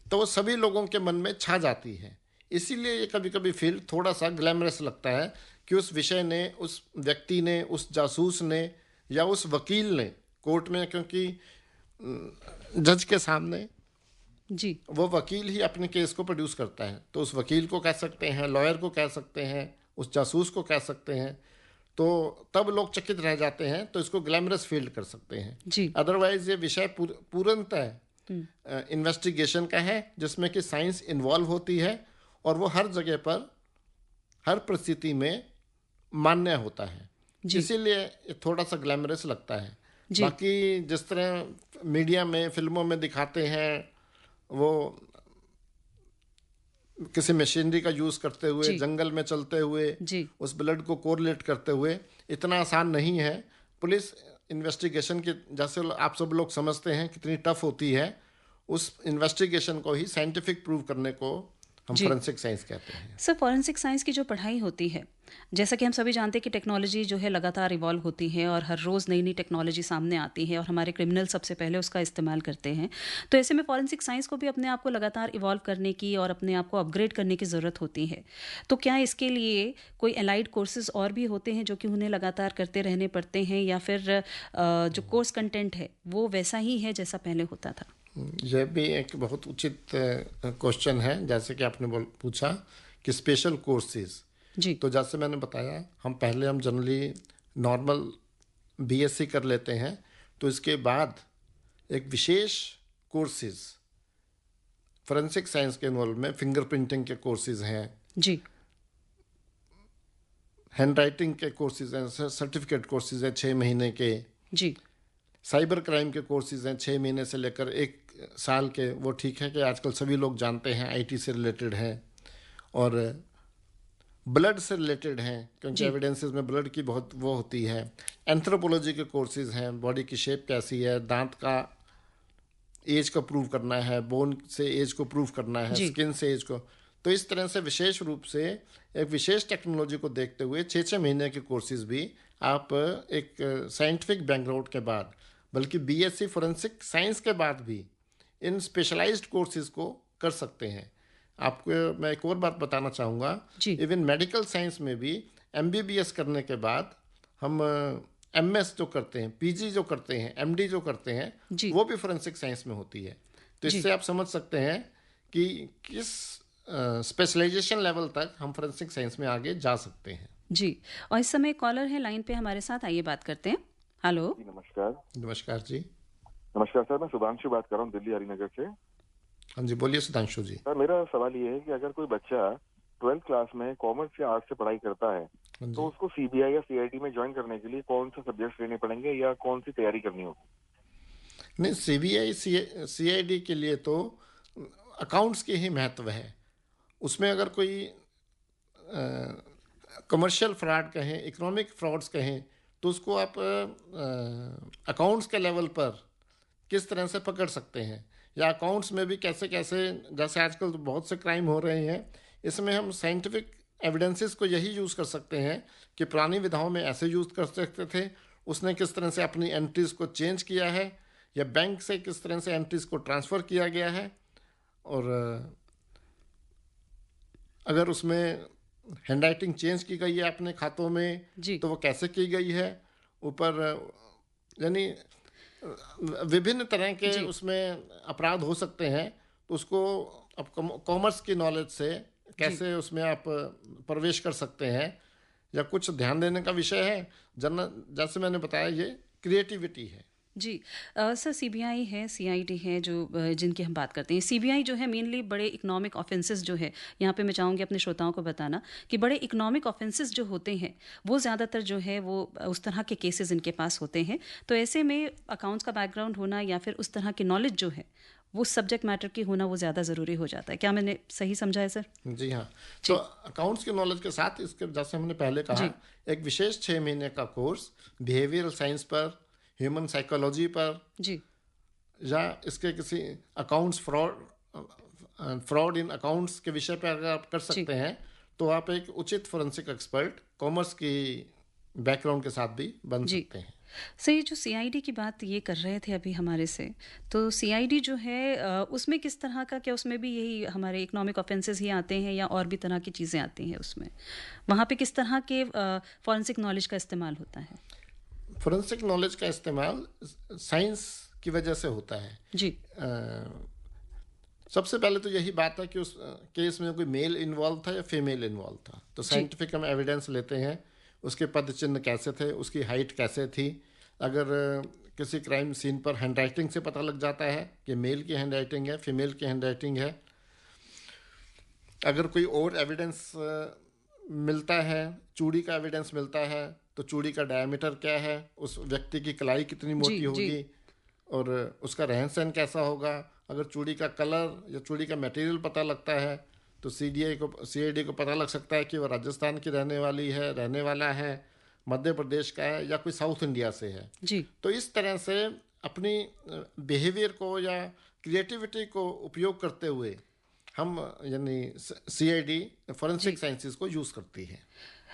तो वो सभी लोगों के मन में छा जाती है। इसीलिए ये कभी कभी फील्ड थोड़ा सा ग्लैमरस लगता है कि उस विषय ने, उस व्यक्ति ने, उस जासूस ने या उस वकील ने कोर्ट में, क्योंकि जज के सामने जी वो वकील ही अपने केस को प्रोड्यूस करता है, तो उस वकील को कह सकते हैं, लॉयर को कह सकते हैं, उस जासूस को कह सकते हैं, तो तब लोग चकित रह जाते हैं, तो इसको ग्लैमरस फील्ड कर सकते हैं जी। अदरवाइज ये विषय पूर्णतः इन्वेस्टिगेशन का है, जिसमें कि साइंस इन्वॉल्व होती है और वो हर जगह पर, हर परिस्थिति में मान्य होता है, इसीलिए थोड़ा सा ग्लैमरस लगता है। बाकी जिस तरह मीडिया में, फिल्मों में दिखाते हैं, वो किसी मशीनरी का यूज करते हुए, जंगल में चलते हुए, उस ब्लड को कोरिलेट करते हुए, इतना आसान नहीं है। पुलिस इन्वेस्टिगेशन की, जैसे आप सब लोग समझते हैं कितनी टफ होती है, उस इन्वेस्टिगेशन को ही साइंटिफिक प्रूव करने को हम फॉरेंसिक साइंस कहते हैं। सर, फॉरेंसिक साइंस की जो पढ़ाई होती है, जैसा कि हम सभी जानते हैं कि टेक्नोलॉजी जो है लगातार इवॉल्व होती है और हर रोज़ नई नई टेक्नोलॉजी सामने आती है और हमारे क्रिमिनल सबसे पहले उसका इस्तेमाल करते हैं। तो ऐसे में फॉरेंसिक साइंस को भी अपने आप को लगातार इवॉल्व करने की और अपने आप को अपग्रेड करने की ज़रूरत होती है। तो क्या इसके लिए कोई एलाइड कोर्सेज और भी होते हैं जो कि उन्हें लगातार करते रहने पड़ते हैं, या फिर जो कोर्स कंटेंट है वो वैसा ही है जैसा पहले होता था? यह भी एक बहुत उचित क्वेश्चन है, जैसे कि आपने पूछा कि स्पेशल कोर्सेज। तो जैसे मैंने बताया, हम जनरली नॉर्मल बीएससी कर लेते हैं, तो इसके बाद एक विशेष कोर्सेज फॉरेंसिक साइंस के इन्वॉल्व में फिंगरप्रिंटिंग के कोर्सेज हैं जी, हैंड राइटिंग के कोर्सेज हैं, सर्टिफिकेट कोर्सेज हैं 6 महीने के जी, साइबर क्राइम के कोर्सेज हैं 6 महीने से लेकर 1 साल के। वो ठीक है कि आजकल सभी लोग जानते हैं आईटी से रिलेटेड हैं, और ब्लड से रिलेटेड हैं, क्योंकि एविडेंसेस में ब्लड की बहुत वो होती है। एंथ्रोपोलॉजी के कोर्सेज हैं, बॉडी की शेप कैसी है, दांत का एज को प्रूव करना है, बोन से एज को प्रूव करना है, स्किन से एज को। तो इस तरह से विशेष रूप से एक विशेष टेक्नोलॉजी को देखते हुए 6-6 महीने के कोर्सेज भी आप एक साइंटिफिक बैकग्राउंड के बाद, बल्कि बीएससी फॉरेंसिक साइंस के बाद भी इन स्पेशलाइज्ड कोर्सेज को कर सकते हैं। आपको मैं एक और बात बताना चाहूँगा, इवन मेडिकल साइंस में भी एमबीबीएस करने के बाद हम एमएस जो करते हैं, पीजी जो करते हैं, एमडी जो करते हैं, वो भी फॉरेंसिक साइंस में होती है। तो इससे आप समझ सकते हैं कि किस स्पेशलाइजेशन लेवल तक हम फॉरेंसिक साइंस में आगे जा सकते हैं। जी, और इस समय कॉलर है लाइन पे हमारे साथ, आइए बात करते हैं। हेलो। नमस्कार। नमस्कार जी। नमस्कार सर, मैं सुधांशु बात कर रहा हूँ दिल्ली हरिनगर से। हाँ जी, बोलिए सुधांशु जी। सर, मेरा सवाल ये है कि अगर कोई बच्चा 12th क्लास में कॉमर्स या आर्ट्स से पढ़ाई करता है, तो उसको सीबीआई या सीआईडी में ज्वाइन करने के लिए कौन से सब्जेक्ट्स लेने पड़ेंगे या कौन सी तैयारी करनी होगी? नहीं, सीबीआई सीआईडी के लिए तो अकाउंट्स के ही महत्व है। उसमें अगर कोई कमर्शियल फ्रॉड कहें, इकोनॉमिक फ्रॉड्स कहें, तो उसको आप अकाउंट्स के लेवल पर किस तरह से पकड़ सकते हैं, या अकाउंट्स में भी कैसे कैसे, जैसे आजकल तो बहुत से क्राइम हो रहे हैं, इसमें हम साइंटिफिक एविडेंसेस को यही यूज़ कर सकते हैं कि पुरानी विधाओं में ऐसे यूज़ कर सकते थे, उसने किस तरह से अपनी एंट्रीज को चेंज किया है, या बैंक से किस तरह से एंट्रीज को ट्रांसफ़र किया गया है, और अगर उसमें हैंड राइटिंग चेंज की गई है अपने खातों में तो वो कैसे की गई है, ऊपर यानी विभिन्न तरह के उसमें अपराध हो सकते हैं। तो उसको अब कॉमर्स की नॉलेज से कैसे उसमें आप प्रवेश कर सकते हैं, या कुछ ध्यान देने का विषय है। जैसे मैंने बताया, ये क्रिएटिविटी है। जी सर, सीबीआई है, सीआईडी है, जो जिनकी हम बात करते हैं। सीबीआई जो है मेनली बड़े इकोनॉमिक ऑफेंसेस जो है, यहाँ पे मैं चाहूँगी अपने श्रोताओं को बताना कि बड़े इकोनॉमिक ऑफेंसेस जो होते हैं वो ज़्यादातर जो है वो उस तरह के केसेस इनके पास होते हैं। तो ऐसे में अकाउंट्स का बैकग्राउंड होना या फिर उस तरह की नॉलेज जो है वो सब्जेक्ट मैटर की होना वो ज़्यादा ज़रूरी हो जाता है। क्या मैंने सही समझा है सर? जी हाँ। तो अकाउंट्स की नॉलेज के साथ इसके, जैसे हमने पहले कहा, एक विशेष 6 महीने का कोर्स बिहेवियरल साइंस पर, ह्यूमन साइकोलॉजी पर जी, या इसके किसी अकाउंट्स फ्रॉड इन अकाउंट्स के विषय पर अगर आप कर सकते हैं तो आप एक उचित फोरेंसिक एक्सपर्ट कॉमर्स की बैकग्राउंड के साथ भी बन सकते हैं। सर, ये जो सीआईडी की बात ये कर रहे थे अभी हमारे से, तो सीआईडी जो है उसमें किस तरह का, क्या उसमें भी यही हमारे इकोनॉमिक ऑफेंसेस ही आते हैं या और भी तरह की चीज़ें आती हैं उसमें? वहाँ पे किस तरह के फॉरेंसिक नॉलेज का इस्तेमाल होता है? फोरेंसिक नॉलेज का इस्तेमाल साइंस की वजह से होता है जी। सबसे पहले तो यही बात है कि उस केस में कोई मेल इन्वॉल्व था या फीमेल इन्वॉल्व था, तो साइंटिफिक हम एविडेंस लेते हैं, उसके पद चिन्ह कैसे थे, उसकी हाइट कैसे थी। अगर किसी क्राइम सीन पर हैंडराइटिंग से पता लग जाता है कि मेल की हैंडराइटिंग है, फीमेल की हैंडराइटिंग है। अगर कोई और एविडेंस मिलता है, चूड़ी का एविडेंस मिलता है, तो चूड़ी का डायमीटर क्या है, उस व्यक्ति की कलाई कितनी मोटी होगी और उसका रहन सहन कैसा होगा। अगर चूड़ी का कलर या चूड़ी का मटेरियल पता लगता है तो सीआईडी को पता लग सकता है कि वो राजस्थान की रहने वाला है, मध्य प्रदेश का है या कोई साउथ इंडिया से है। जी। तो इस तरह से अपनी बिहेवियर को या क्रिएटिविटी को उपयोग करते हुए हम, यानी सीआईडी फॉरेंसिक साइंसेस को यूज़ करती है।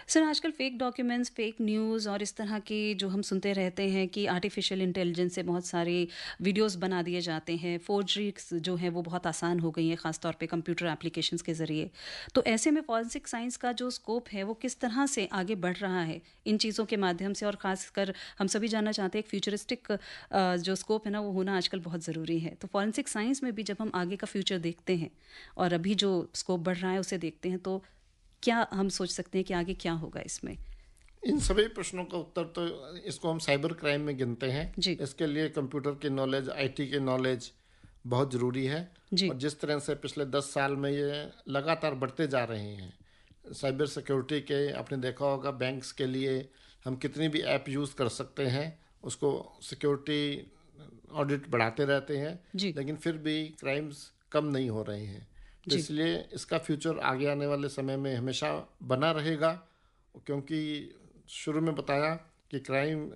सर, आजकल फेक डॉक्यूमेंट्स, फेक न्यूज़ और इस तरह की जो हम सुनते रहते हैं कि आर्टिफिशियल इंटेलिजेंस से बहुत सारे वीडियोस बना दिए जाते हैं, फोर्जरीज जो है वो बहुत आसान हो गई हैं, ख़ासतौर पे कंप्यूटर एप्लीकेशंस के ज़रिए। तो ऐसे में फॉरेंसिक साइंस का जो स्कोप है वो किस तरह से आगे बढ़ रहा है इन चीज़ों के माध्यम से, और ख़ासकर हम सभी जानना चाहते हैं एक फ्यूचरिस्टिक जो स्कोप है ना वो होना आजकल बहुत ज़रूरी है। तो फॉरेंसिक साइंस में भी जब हम आगे का फ्यूचर देखते हैं और अभी जो स्कोप बढ़ रहा है उसे देखते हैं, तो क्या हम सोच सकते हैं कि आगे क्या होगा इसमें? इन सभी प्रश्नों का उत्तर तो इसको हम साइबर क्राइम में गिनते हैं। इसके लिए कंप्यूटर की नॉलेज, आईटी की नॉलेज बहुत ज़रूरी है। और जिस तरह से पिछले 10 साल में ये लगातार बढ़ते जा रहे हैं साइबर सिक्योरिटी के, आपने देखा होगा बैंक्स के लिए हम कितनी भी ऐप यूज़ कर सकते हैं, उसको सिक्योरिटी ऑडिट बढ़ाते रहते हैं, लेकिन फिर भी क्राइम्स कम नहीं हो रहे हैं। तो इसलिए इसका फ्यूचर आगे आने वाले समय में हमेशा बना रहेगा, क्योंकि शुरू में बताया कि क्राइम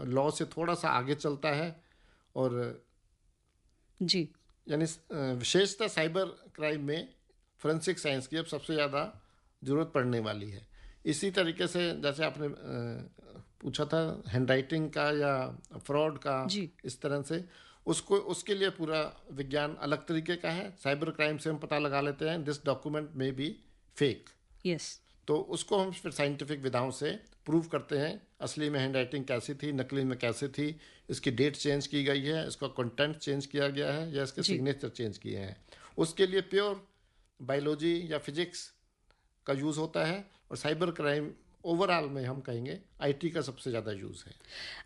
लॉ से थोड़ा सा आगे चलता है और यानी विशेषतः साइबर क्राइम में फोरेंसिक साइंस की अब सबसे ज़्यादा ज़रूरत पड़ने वाली है। इसी तरीके से जैसे आपने पूछा था हैंडराइटिंग का या फ्रॉड का, इस तरह से उसके लिए पूरा विज्ञान अलग तरीके का है। साइबर क्राइम से हम पता लगा लेते हैं दिस डॉक्यूमेंट में बी फेक, तो उसको हम फिर साइंटिफिक विधाओं से प्रूव करते हैं असली में हैंडराइटिंग कैसी थी, नकली में कैसे थी, इसकी डेट चेंज की गई है, इसका कंटेंट चेंज किया गया है या इसके सिग्नेचर चेंज किए हैं। उसके लिए प्योर बायोलॉजी या फिजिक्स का यूज़ होता है। और साइबर क्राइम ओवरऑल में हम कहेंगे आईटी का सबसे ज़्यादा यूज़ है।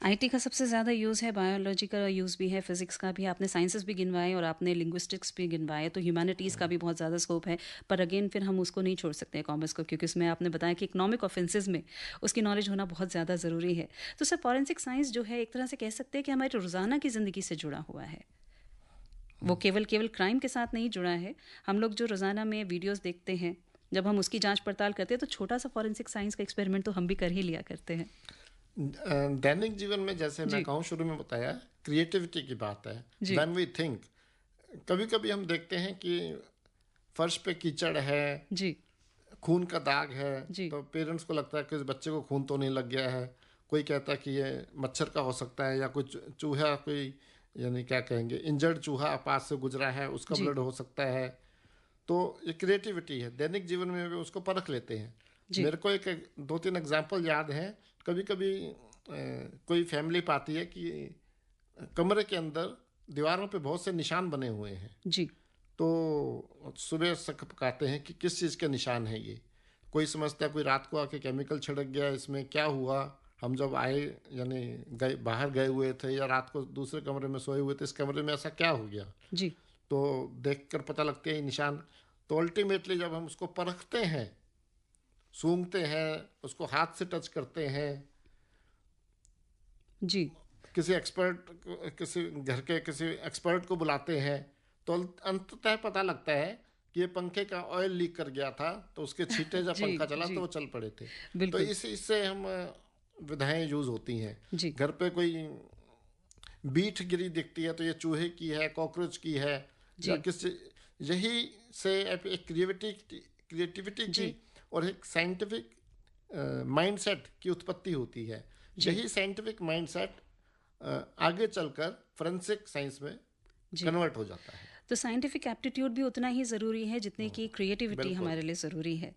आईटी का सबसे ज़्यादा यूज़ है, बायोलॉजी का यूज़ भी है, फिजिक्स का भी, आपने साइंसेस भी गिनवाए और आपने लिंग्विस्टिक्स भी गिनवाए, तो ह्यूमैनिटीज़ का भी बहुत ज़्यादा स्कोप है। पर अगेन फिर हम उसको नहीं छोड़ सकते कॉमर्स को, क्योंकि उसमें आपने बताया कि इकोनॉमिक ऑफेंसेस में उसकी नॉलेज होना बहुत ज़्यादा ज़रूरी है। तो सर, फॉरेंसिक साइंस जो है एक तरह से कह सकते हैं कि हमारे रोज़ाना की ज़िंदगी से जुड़ा हुआ है। वो केवल क्राइम के साथ नहीं जुड़ा है। हम लोग जो रोज़ाना में वीडियोज़ देखते हैं, जब हम उसकी जांच पड़ताल करते हैं, तो छोटा सा फॉरेंसिक साइंस का एक्सपेरिमेंट तो हम भी कर ही लिया करते हैं। दैनिक जीवन में, जैसे मैं कहूँ शुरू में बताया, क्रिएटिविटी की बात है। व्हेन वी थिंक, कभी कभी हम देखते हैं कि फर्श पे कीचड़ है, खून का दाग है, तो पेरेंट्स को लगता है कि इस बच्चे को खून तो नहीं लग गया है। कोई कहता है कि ये मच्छर का हो सकता है, या कोई चूहा, कोई यानी क्या कहेंगे इंजर्ड चूहा पास से गुजरा है, उसका ब्लड हो सकता है। तो ये क्रिएटिविटी है, दैनिक जीवन में भी उसको परख लेते हैं। मेरे को 2-3 एग्जाम्पल याद हैं। कभी कभी कोई फैमिली पाती है कि कमरे के अंदर दीवारों पे बहुत से निशान बने हुए हैं, तो सुबह शक पकाते हैं कि किस चीज़ के निशान है ये। कोई समझता है कोई रात को आके केमिकल छिड़क गया, इसमें क्या हुआ, हम जब आए यानी गए बाहर गए हुए थे या रात को दूसरे कमरे में सोए हुए थे, इस कमरे में ऐसा क्या हो गया जी, तो देखकर पता लगते हैं निशान। तो अल्टीमेटली जब हम उसको परखते हैं, सूंघते हैं, उसको हाथ से टच करते हैं, जी, किसी एक्सपर्ट, किसी घर के किसी एक्सपर्ट को बुलाते हैं, तो अंततः पता लगता है कि ये पंखे का ऑयल लीक कर गया था, तो उसके छींटे जब जी, पंखा चला जी, तो वो चल पड़े थे। तो बिल्कुल, इससे हम विधाएं यूज होती हैं। जी, घर पे कोई बीठ गिरी दिखती है तो ये चूहे की है, कॉकरोच की है, या जी, किसी, यही से एक क्रिएटिविटी जी, की और एक साइंटिफिक माइंडसेट की उत्पत्ति होती है। जी, यही साइंटिफिक माइंडसेट आगे चलकर फोरेंसिक साइंस में जी। कन्वर्ट हो जाता है। तो साइंटिफिक एप्टीट्यूड भी उतना ही ज़रूरी है जितने की क्रिएटिविटी बिल्कुल। हमारे लिए ज़रूरी है।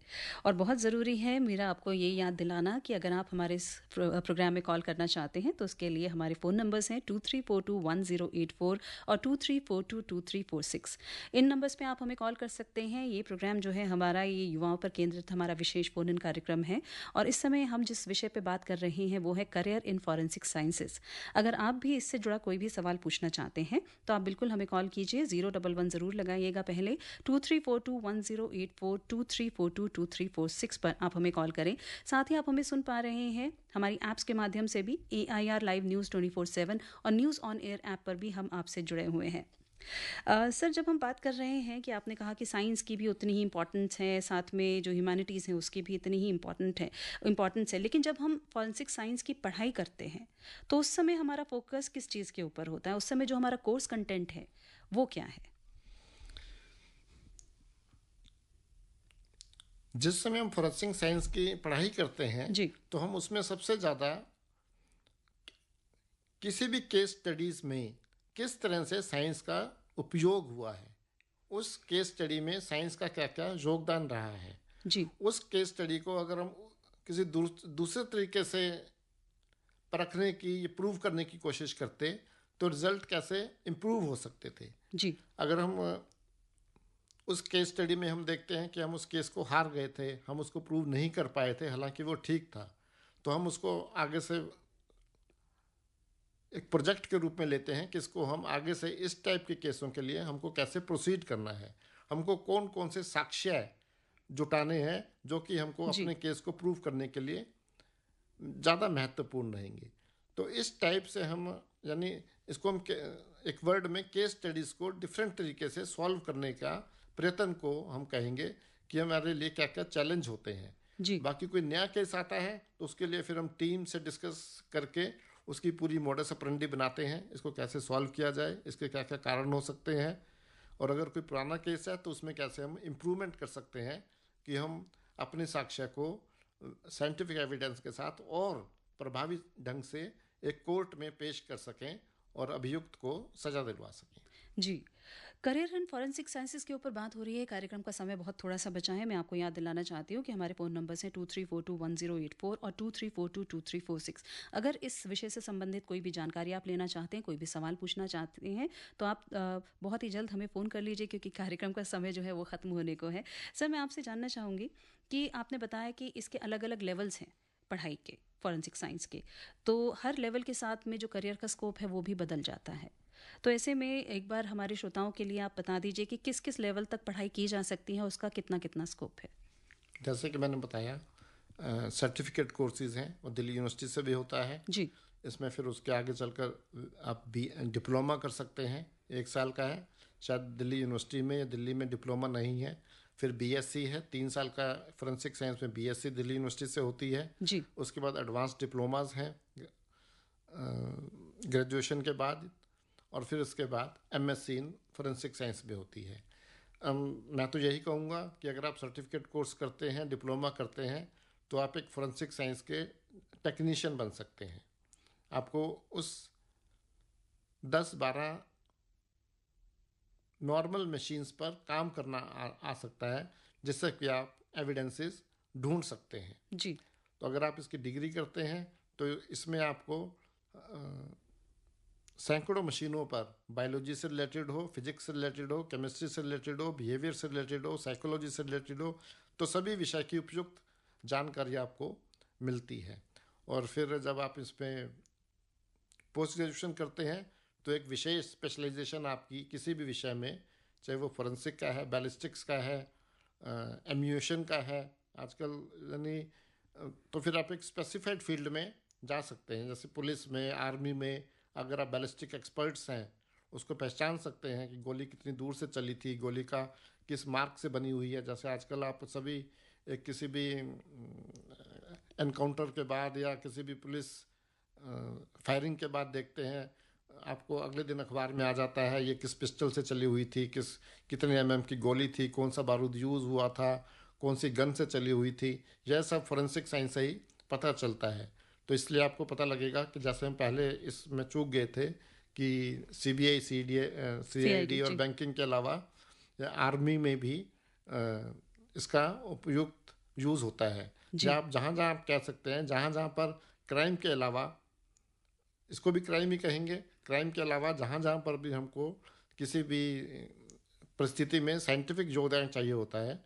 और बहुत ज़रूरी है मेरा आपको ये याद दिलाना कि अगर आप हमारे इस प्रोग्राम में कॉल करना चाहते हैं तो उसके लिए हमारे फ़ोन नंबर्स हैं 23421084 और 23422346। इन नंबर्स पे आप हमें कॉल कर सकते हैं। ये प्रोग्राम जो है हमारा, ये युवाओं पर केंद्रित हमारा विशेष फ़ोन इन कार्यक्रम है और इस समय हम जिस विषय पे बात कर रहे हैं वो है करियर इन फॉरेंसिक साइंसेज। अगर आप भी इससे जुड़ा कोई भी सवाल पूछना चाहते हैं तो आप बिल्कुल हमें कॉल कीजिए। 011 ज़रूर लगाइएगा पहले, 23421084 23422346 पर आप हमें कॉल करें। साथ ही आप हमें सुन पा रहे हैं हमारी ऐप्स के माध्यम से भी, AIR लाइव न्यूज़ 24/7 और न्यूज़ ऑन एयर ऐप पर भी हम आपसे जुड़े हुए हैं। सर, जब हम बात कर रहे हैं कि आपने कहा कि साइंस की भी उतनी ही इम्पोर्टेंस है, साथ में जो ह्यूमैनिटीज़ हैं उसकी भी इतनी ही इम्पोर्टेंस है, लेकिन जब हम फॉरेंसिक साइंस की पढ़ाई करते हैं तो उस समय हमारा फोकस किस चीज़ के ऊपर होता है? उस समय जो हमारा कोर्स कंटेंट है वो क्या है? जिस समय हम फोरेंसिक साइंस की पढ़ाई करते हैं जी, तो हम उसमें सबसे ज़्यादा किसी भी केस स्टडीज़ में किस तरह से साइंस का उपयोग हुआ है, उस केस स्टडी में साइंस का क्या क्या योगदान रहा है, जी, उस केस स्टडी को अगर हम किसी दूसरे तरीके से परखने की, प्रूव करने की कोशिश करते तो रिजल्ट कैसे इम्प्रूव हो सकते थे। जी, अगर हम उस केस स्टडी में हम देखते हैं कि हम उस केस को हार गए थे, हम उसको प्रूव नहीं कर पाए थे, हालांकि वो ठीक था, तो हम उसको आगे से एक प्रोजेक्ट के रूप में लेते हैं कि इसको हम आगे से इस टाइप के केसों के लिए हमको कैसे प्रोसीड करना है, हमको कौन कौन से साक्ष्य जुटाने हैं जो कि हमको अपने केस को प्रूव करने के लिए ज़्यादा महत्वपूर्ण रहेंगे। तो इस टाइप से हम, यानी इसको हम एक वर्ड में केस स्टडीज़ को डिफरेंट तरीके से सॉल्व करने का प्रयत्न को हम कहेंगे कि हमारे लिए क्या क्या चैलेंज होते हैं। जी, बाकी कोई नया केस आता है तो उसके लिए फिर हम टीम से डिस्कस करके उसकी पूरी मॉडस ऑपरेंडी बनाते हैं, इसको कैसे सॉल्व किया जाए, इसके क्या क्या कारण हो सकते हैं, और अगर कोई पुराना केस है तो उसमें कैसे हम इम्प्रूवमेंट कर सकते हैं कि हम अपने साक्ष्य को साइंटिफिक एविडेंस के साथ और प्रभावी ढंग से एक कोर्ट में पेश कर सकें और अभियुक्त को सजा दिलवा सकें। जी। करियर इन फॉरेंसिक साइंसेज के ऊपर बात हो रही है। कार्यक्रम का समय बहुत थोड़ा सा बचा है। मैं आपको याद दिलाना चाहती हूँ कि हमारे फ़ोन नंबर्स हैं 23421084 और 23422346। अगर इस विषय से संबंधित कोई भी जानकारी आप लेना चाहते हैं, कोई भी सवाल पूछना चाहते हैं, तो आप बहुत ही जल्द हमें फ़ोन कर लीजिए, क्योंकि कार्यक्रम का समय जो है वो ख़त्म होने को है। सर, मैं आपसे जानना चाहूँगी कि आपने बताया कि इसके अलग अलग लेवल्स हैं पढ़ाई के, फॉरेंसिक साइंस के, तो हर लेवल के साथ में जो करियर का स्कोप है वो भी बदल जाता है। तो ऐसे में एक बार हमारे श्रोताओं के लिए आप बता दीजिए कि किस किस लेवल तक पढ़ाई की जा सकती है, उसका कितना कितना स्कोप है। जैसे कि मैंने बताया, सर्टिफिकेट कोर्सेज हैं और दिल्ली यूनिवर्सिटी से भी होता है जी, इसमें फिर उसके आगे चलकर आप डिप्लोमा कर सकते हैं, 1 साल का है, शायद दिल्ली यूनिवर्सिटी में या दिल्ली में डिप्लोमा नहीं है। फिर बीएससी है, 3 साल का फोरेंसिक साइंस में बीएससी दिल्ली यूनिवर्सिटी से होती है जी, उसके बाद एडवांस डिप्लोमाज हैं ग्रेजुएशन के बाद, और फिर उसके बाद एमएससी इन फोरेंसिक साइंस भी होती है। मैं तो यही कहूँगा कि अगर आप सर्टिफिकेट कोर्स करते हैं, डिप्लोमा करते हैं, तो आप एक फोरेंसिक साइंस के टेक्नीशियन बन सकते हैं। आपको उस 10-12 नॉर्मल मशीन्स पर काम करना आ सकता है, जिससे कि आप एविडेंसेस ढूंढ सकते हैं। जी, तो अगर आप इसकी डिग्री करते हैं तो इसमें आपको सैकड़ों मशीनों पर, बायोलॉजी से रिलेटेड हो, फिजिक्स से रिलेटेड हो, केमिस्ट्री से रिलेटेड हो, बिहेवियर से रिलेटेड हो, साइकोलॉजी से रिलेटेड हो, तो सभी विषय की उपयुक्त जानकारी आपको मिलती है। और फिर जब आप इसमें पोस्ट ग्रेजुएशन करते हैं तो एक विशेष स्पेशलाइजेशन आपकी किसी भी विषय में, चाहे वो फोरेंसिक का है, बैलिस्टिक्स का है, एम्यूशन का है आजकल, यानी तो फिर आप एक स्पेसिफाइड फील्ड में जा सकते हैं। जैसे पुलिस में, आर्मी में अगर आप बैलिस्टिक एक्सपर्ट्स हैं, उसको पहचान सकते हैं कि गोली कितनी दूर से चली थी, गोली का किस मार्क से बनी हुई है। जैसे आजकल आप सभी किसी भी एनकाउंटर के बाद या किसी भी पुलिस फायरिंग के बाद देखते हैं, आपको अगले दिन अखबार में आ जाता है ये किस पिस्टल से चली हुई थी, कितने mm की गोली थी, कौन सा बारूद यूज़ हुआ था, कौन सी गन से चली हुई थी। यह सब फोरेंसिक साइंस से ही पता चलता है। तो इसलिए आपको पता लगेगा कि जैसे हम पहले इसमें चूक गए थे कि CBI, CID और बैंकिंग के अलावा आर्मी में भी इसका उपयुक्त यूज़ होता है। आप जहाँ जहाँ आप कह सकते हैं, जहाँ जहाँ पर क्राइम के अलावा, इसको भी क्राइम ही कहेंगे, क्राइम के अलावा जहाँ जहाँ पर भी हमको किसी भी परिस्थिति में साइंटिफिक योगदान चाहिए होता है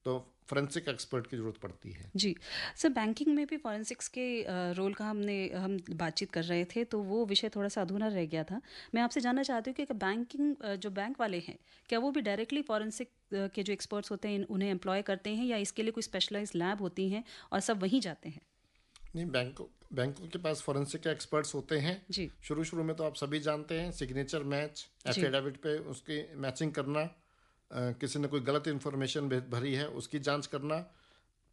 तो फोरेंसिक एक्सपर्ट की जरूरत पड़ती है। जी सर, बैंकिंग में भी फोरेंसिक्स के रोल का हम बातचीत कर रहे थे तो वो विषय थोड़ा सा अधूरा रह गया था। मैं आपसे जानना चाहती हूँ कि बैंकिंग जो बैंक वाले हैं, क्या वो भी डायरेक्टली फोरेंसिक के जो एक्सपर्ट्स होते हैं उन्हें एम्प्लॉय करते हैं या इसके लिए कोई स्पेशलाइज लैब होती हैं और सब वहीं जाते हैं? नहीं, बैंकों के पास फोरेंसिक के एक्सपर्ट्स होते हैं जी। शुरू में तो आप सभी जानते हैं, सिग्नेचर मैच, एफिडेविट पे उसकी मैचिंग करना, किसी ने कोई गलत इन्फॉर्मेशन भरी है उसकी जांच करना,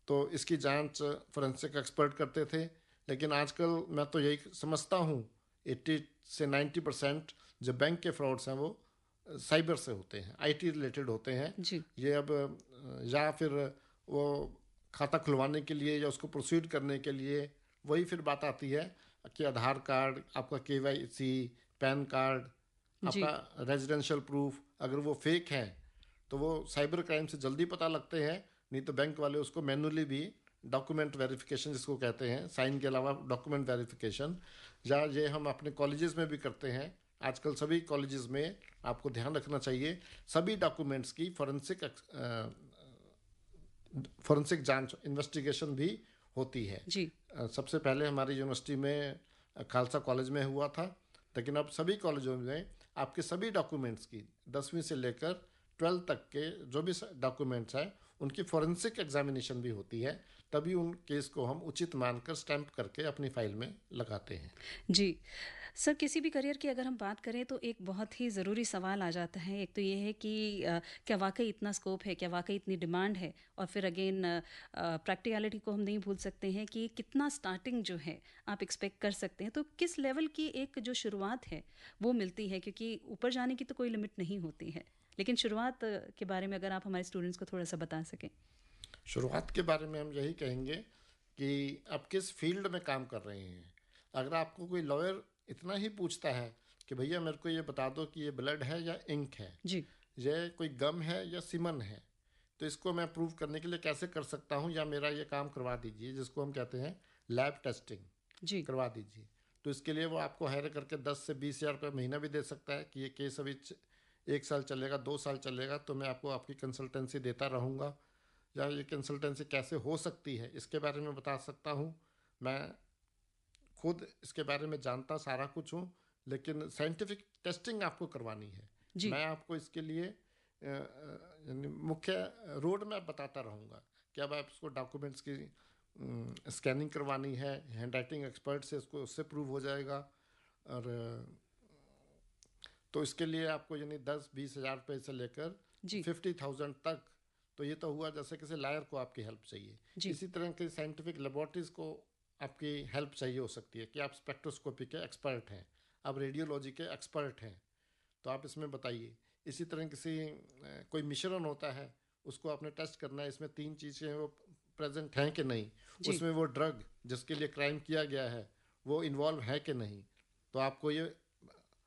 तो इसकी जांच फोरेंसिक एक्सपर्ट करते थे। लेकिन आजकल मैं तो यही समझता हूँ 80 से 90% जो बैंक के फ्रॉड्स हैं वो साइबर से होते हैं, IT रिलेटेड होते हैं जी। ये अब या फिर वो खाता खुलवाने के लिए या उसको प्रोसीड करने के लिए वही फिर बात आती है कि आधार कार्ड, आपका KYC, पैन कार्ड, आपका रेजिडेंशियल प्रूफ अगर वो फेक है तो वो साइबर क्राइम से जल्दी पता लगते हैं। नहीं तो बैंक वाले उसको मैनुअली भी डॉक्यूमेंट वेरिफिकेशन जिसको कहते हैं, साइन के अलावा डॉक्यूमेंट वेरिफिकेशन, या ये हम अपने कॉलेजेस में भी करते हैं। आजकल सभी कॉलेजेस में आपको ध्यान रखना चाहिए सभी डॉक्यूमेंट्स की फोरेंसिक जांच, इन्वेस्टिगेशन भी होती है जी। सबसे पहले हमारी यूनिवर्सिटी में खालसा कॉलेज में हुआ था, लेकिन अब सभी कॉलेजों में आपके सभी डॉक्यूमेंट्स की 10वीं से लेकर 12 तक के जो भी डॉक्यूमेंट्स हैं उनकी फोरेंसिक एग्जामिनेशन भी होती है। तभी उन केस को हम उचित मानकर स्टैंप करके अपनी फाइल में लगाते हैं जी। सर, किसी भी करियर की अगर हम बात करें तो एक बहुत ही ज़रूरी सवाल आ जाता है। एक तो ये है कि क्या वाकई इतना स्कोप है, क्या वाकई इतनी डिमांड है, और फिर अगेन प्रैक्टिकलिटी को हम नहीं भूल सकते हैं कि कितना स्टार्टिंग जो है आप एक्सपेक्ट कर सकते हैं। तो किस लेवल की एक जो शुरुआत है वो मिलती है, क्योंकि ऊपर जाने की तो कोई लिमिट नहीं होती है, लेकिन शुरुआत के बारे में अगर आप हमारे स्टूडेंट्स को थोड़ा सा बता सकें। शुरुआत के बारे में हम यही कहेंगे कि आप किस फील्ड में काम कर रहे हैं। अगर आपको कोई लॉयर इतना ही पूछता है कि भैया मेरे को ये बता दो कि ये ब्लड है या इंक है जी, ये कोई गम है या सीमन है, तो इसको मैं प्रूव करने के लिए कैसे कर सकता हूँ, या मेरा ये काम करवा दीजिए, जिसको हम कहते हैं लैब टेस्टिंग जी, करवा दीजिए। तो इसके लिए वो आपको हायर करके 10 से 20 हज़ार रुपये महीना भी दे सकता है कि ये केस अभी 1 साल चलेगा, 2 साल चलेगा, तो मैं आपको आपकी कंसल्टेंसी देता रहूँगा, या ये कंसल्टेंसी कैसे हो सकती है इसके बारे में बता सकता हूँ। मैं खुद इसके बारे में जानता सारा कुछ हूँ, लेकिन साइंटिफिक टेस्टिंग आपको करवानी है। मैं आपको इसके लिए मुख्य रोड मैप बताता रहूँगा कि अब आप इसको डॉक्यूमेंट्स की स्कैनिंग करवानी है, हैंड राइटिंग एक्सपर्ट से उससे प्रूव हो जाएगा। और तो इसके लिए आपको यानी 10-20 हज़ार रुपये से लेकर 50,000 तक, तो ये तो हुआ जैसे किसी लायर को आपकी हेल्प चाहिए। इसी तरह की साइंटिफिक लेबोरेटरीज को आपकी हेल्प चाहिए हो सकती है कि आप स्पेक्ट्रोस्कोपी के एक्सपर्ट हैं, आप रेडियोलॉजी के एक्सपर्ट हैं, तो आप इसमें बताइए। इसी तरह किसी कोई मिश्रण होता है, उसको आपने टेस्ट करना है, इसमें 3 चीज़ें वो प्रेजेंट हैं कि नहीं, उसमें वो ड्रग जिसके लिए क्राइम किया गया है वो इन्वॉल्व है कि नहीं, तो आपको ये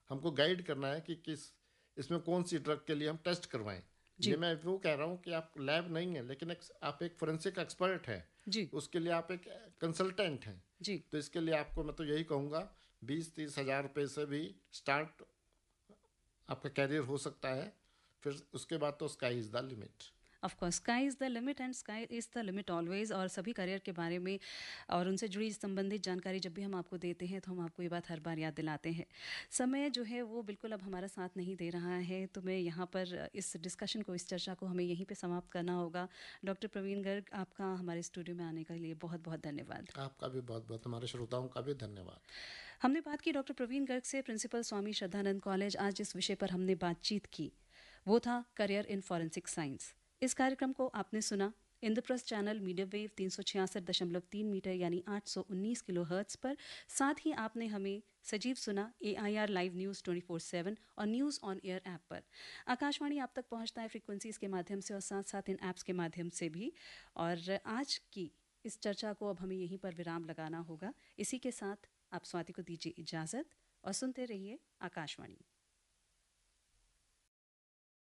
हमको गाइड करना है कि किस इसमें कौन सी ड्रग के लिए हम टेस्ट करवाएं। ये मैं वो कह रहा हूँ कि आप लैब नहीं है, लेकिन आप एक फोरेंसिक एक्सपर्ट हैं, उसके लिए आप एक कंसल्टेंट हैं जी। तो इसके लिए आपको मैं तो यही कहूँगा 20-30 हज़ार रुपये से भी स्टार्ट आपका कैरियर हो सकता है, फिर उसके बाद तो sky is the limit. Of course sky is the limit and sky is the limit always. और सभी करियर के बारे में और उनसे जुड़ी संबंधित जानकारी जब भी हम आपको देते हैं तो हम आपको ये बात हर बार याद दिलाते हैं। समय जो है वो बिल्कुल अब हमारा साथ नहीं दे रहा है, तो मैं यहाँ पर इस डिस्कशन को, इस चर्चा को हमें यहीं पे समाप्त करना होगा। डॉक्टर प्रवीण गर्ग, आपका हमारे स्टूडियो में आने के लिए बहुत बहुत धन्यवाद। आपका भी बहुत बहुत, हमारे श्रोताओं का भी धन्यवाद। हमने बात की डॉक्टर प्रवीण गर्ग से, प्रिंसिपल स्वामी श्रद्धानंद कॉलेज। आज जिस विषय पर हमने बातचीत की वो था करियर इन फॉरेंसिक साइंस। इस कार्यक्रम को आपने सुना Indraprastha channel medium wave 366.3 metre यानी 819 किलोहर्ट्ज पर। साथ ही आपने हमें सजीव सुना AIR लाइव न्यूज़ 24/7 और न्यूज़ ऑन एयर ऐप पर। आकाशवाणी आप तक पहुंचता है फ्रीक्वेंसीज के माध्यम से और साथ साथ इन ऐप्स के माध्यम से भी। और आज की इस चर्चा को अब हमें यहीं पर विराम लगाना होगा। इसी के साथ आप स्वाति को दीजिए इजाज़त और सुनते रहिए आकाशवाणी।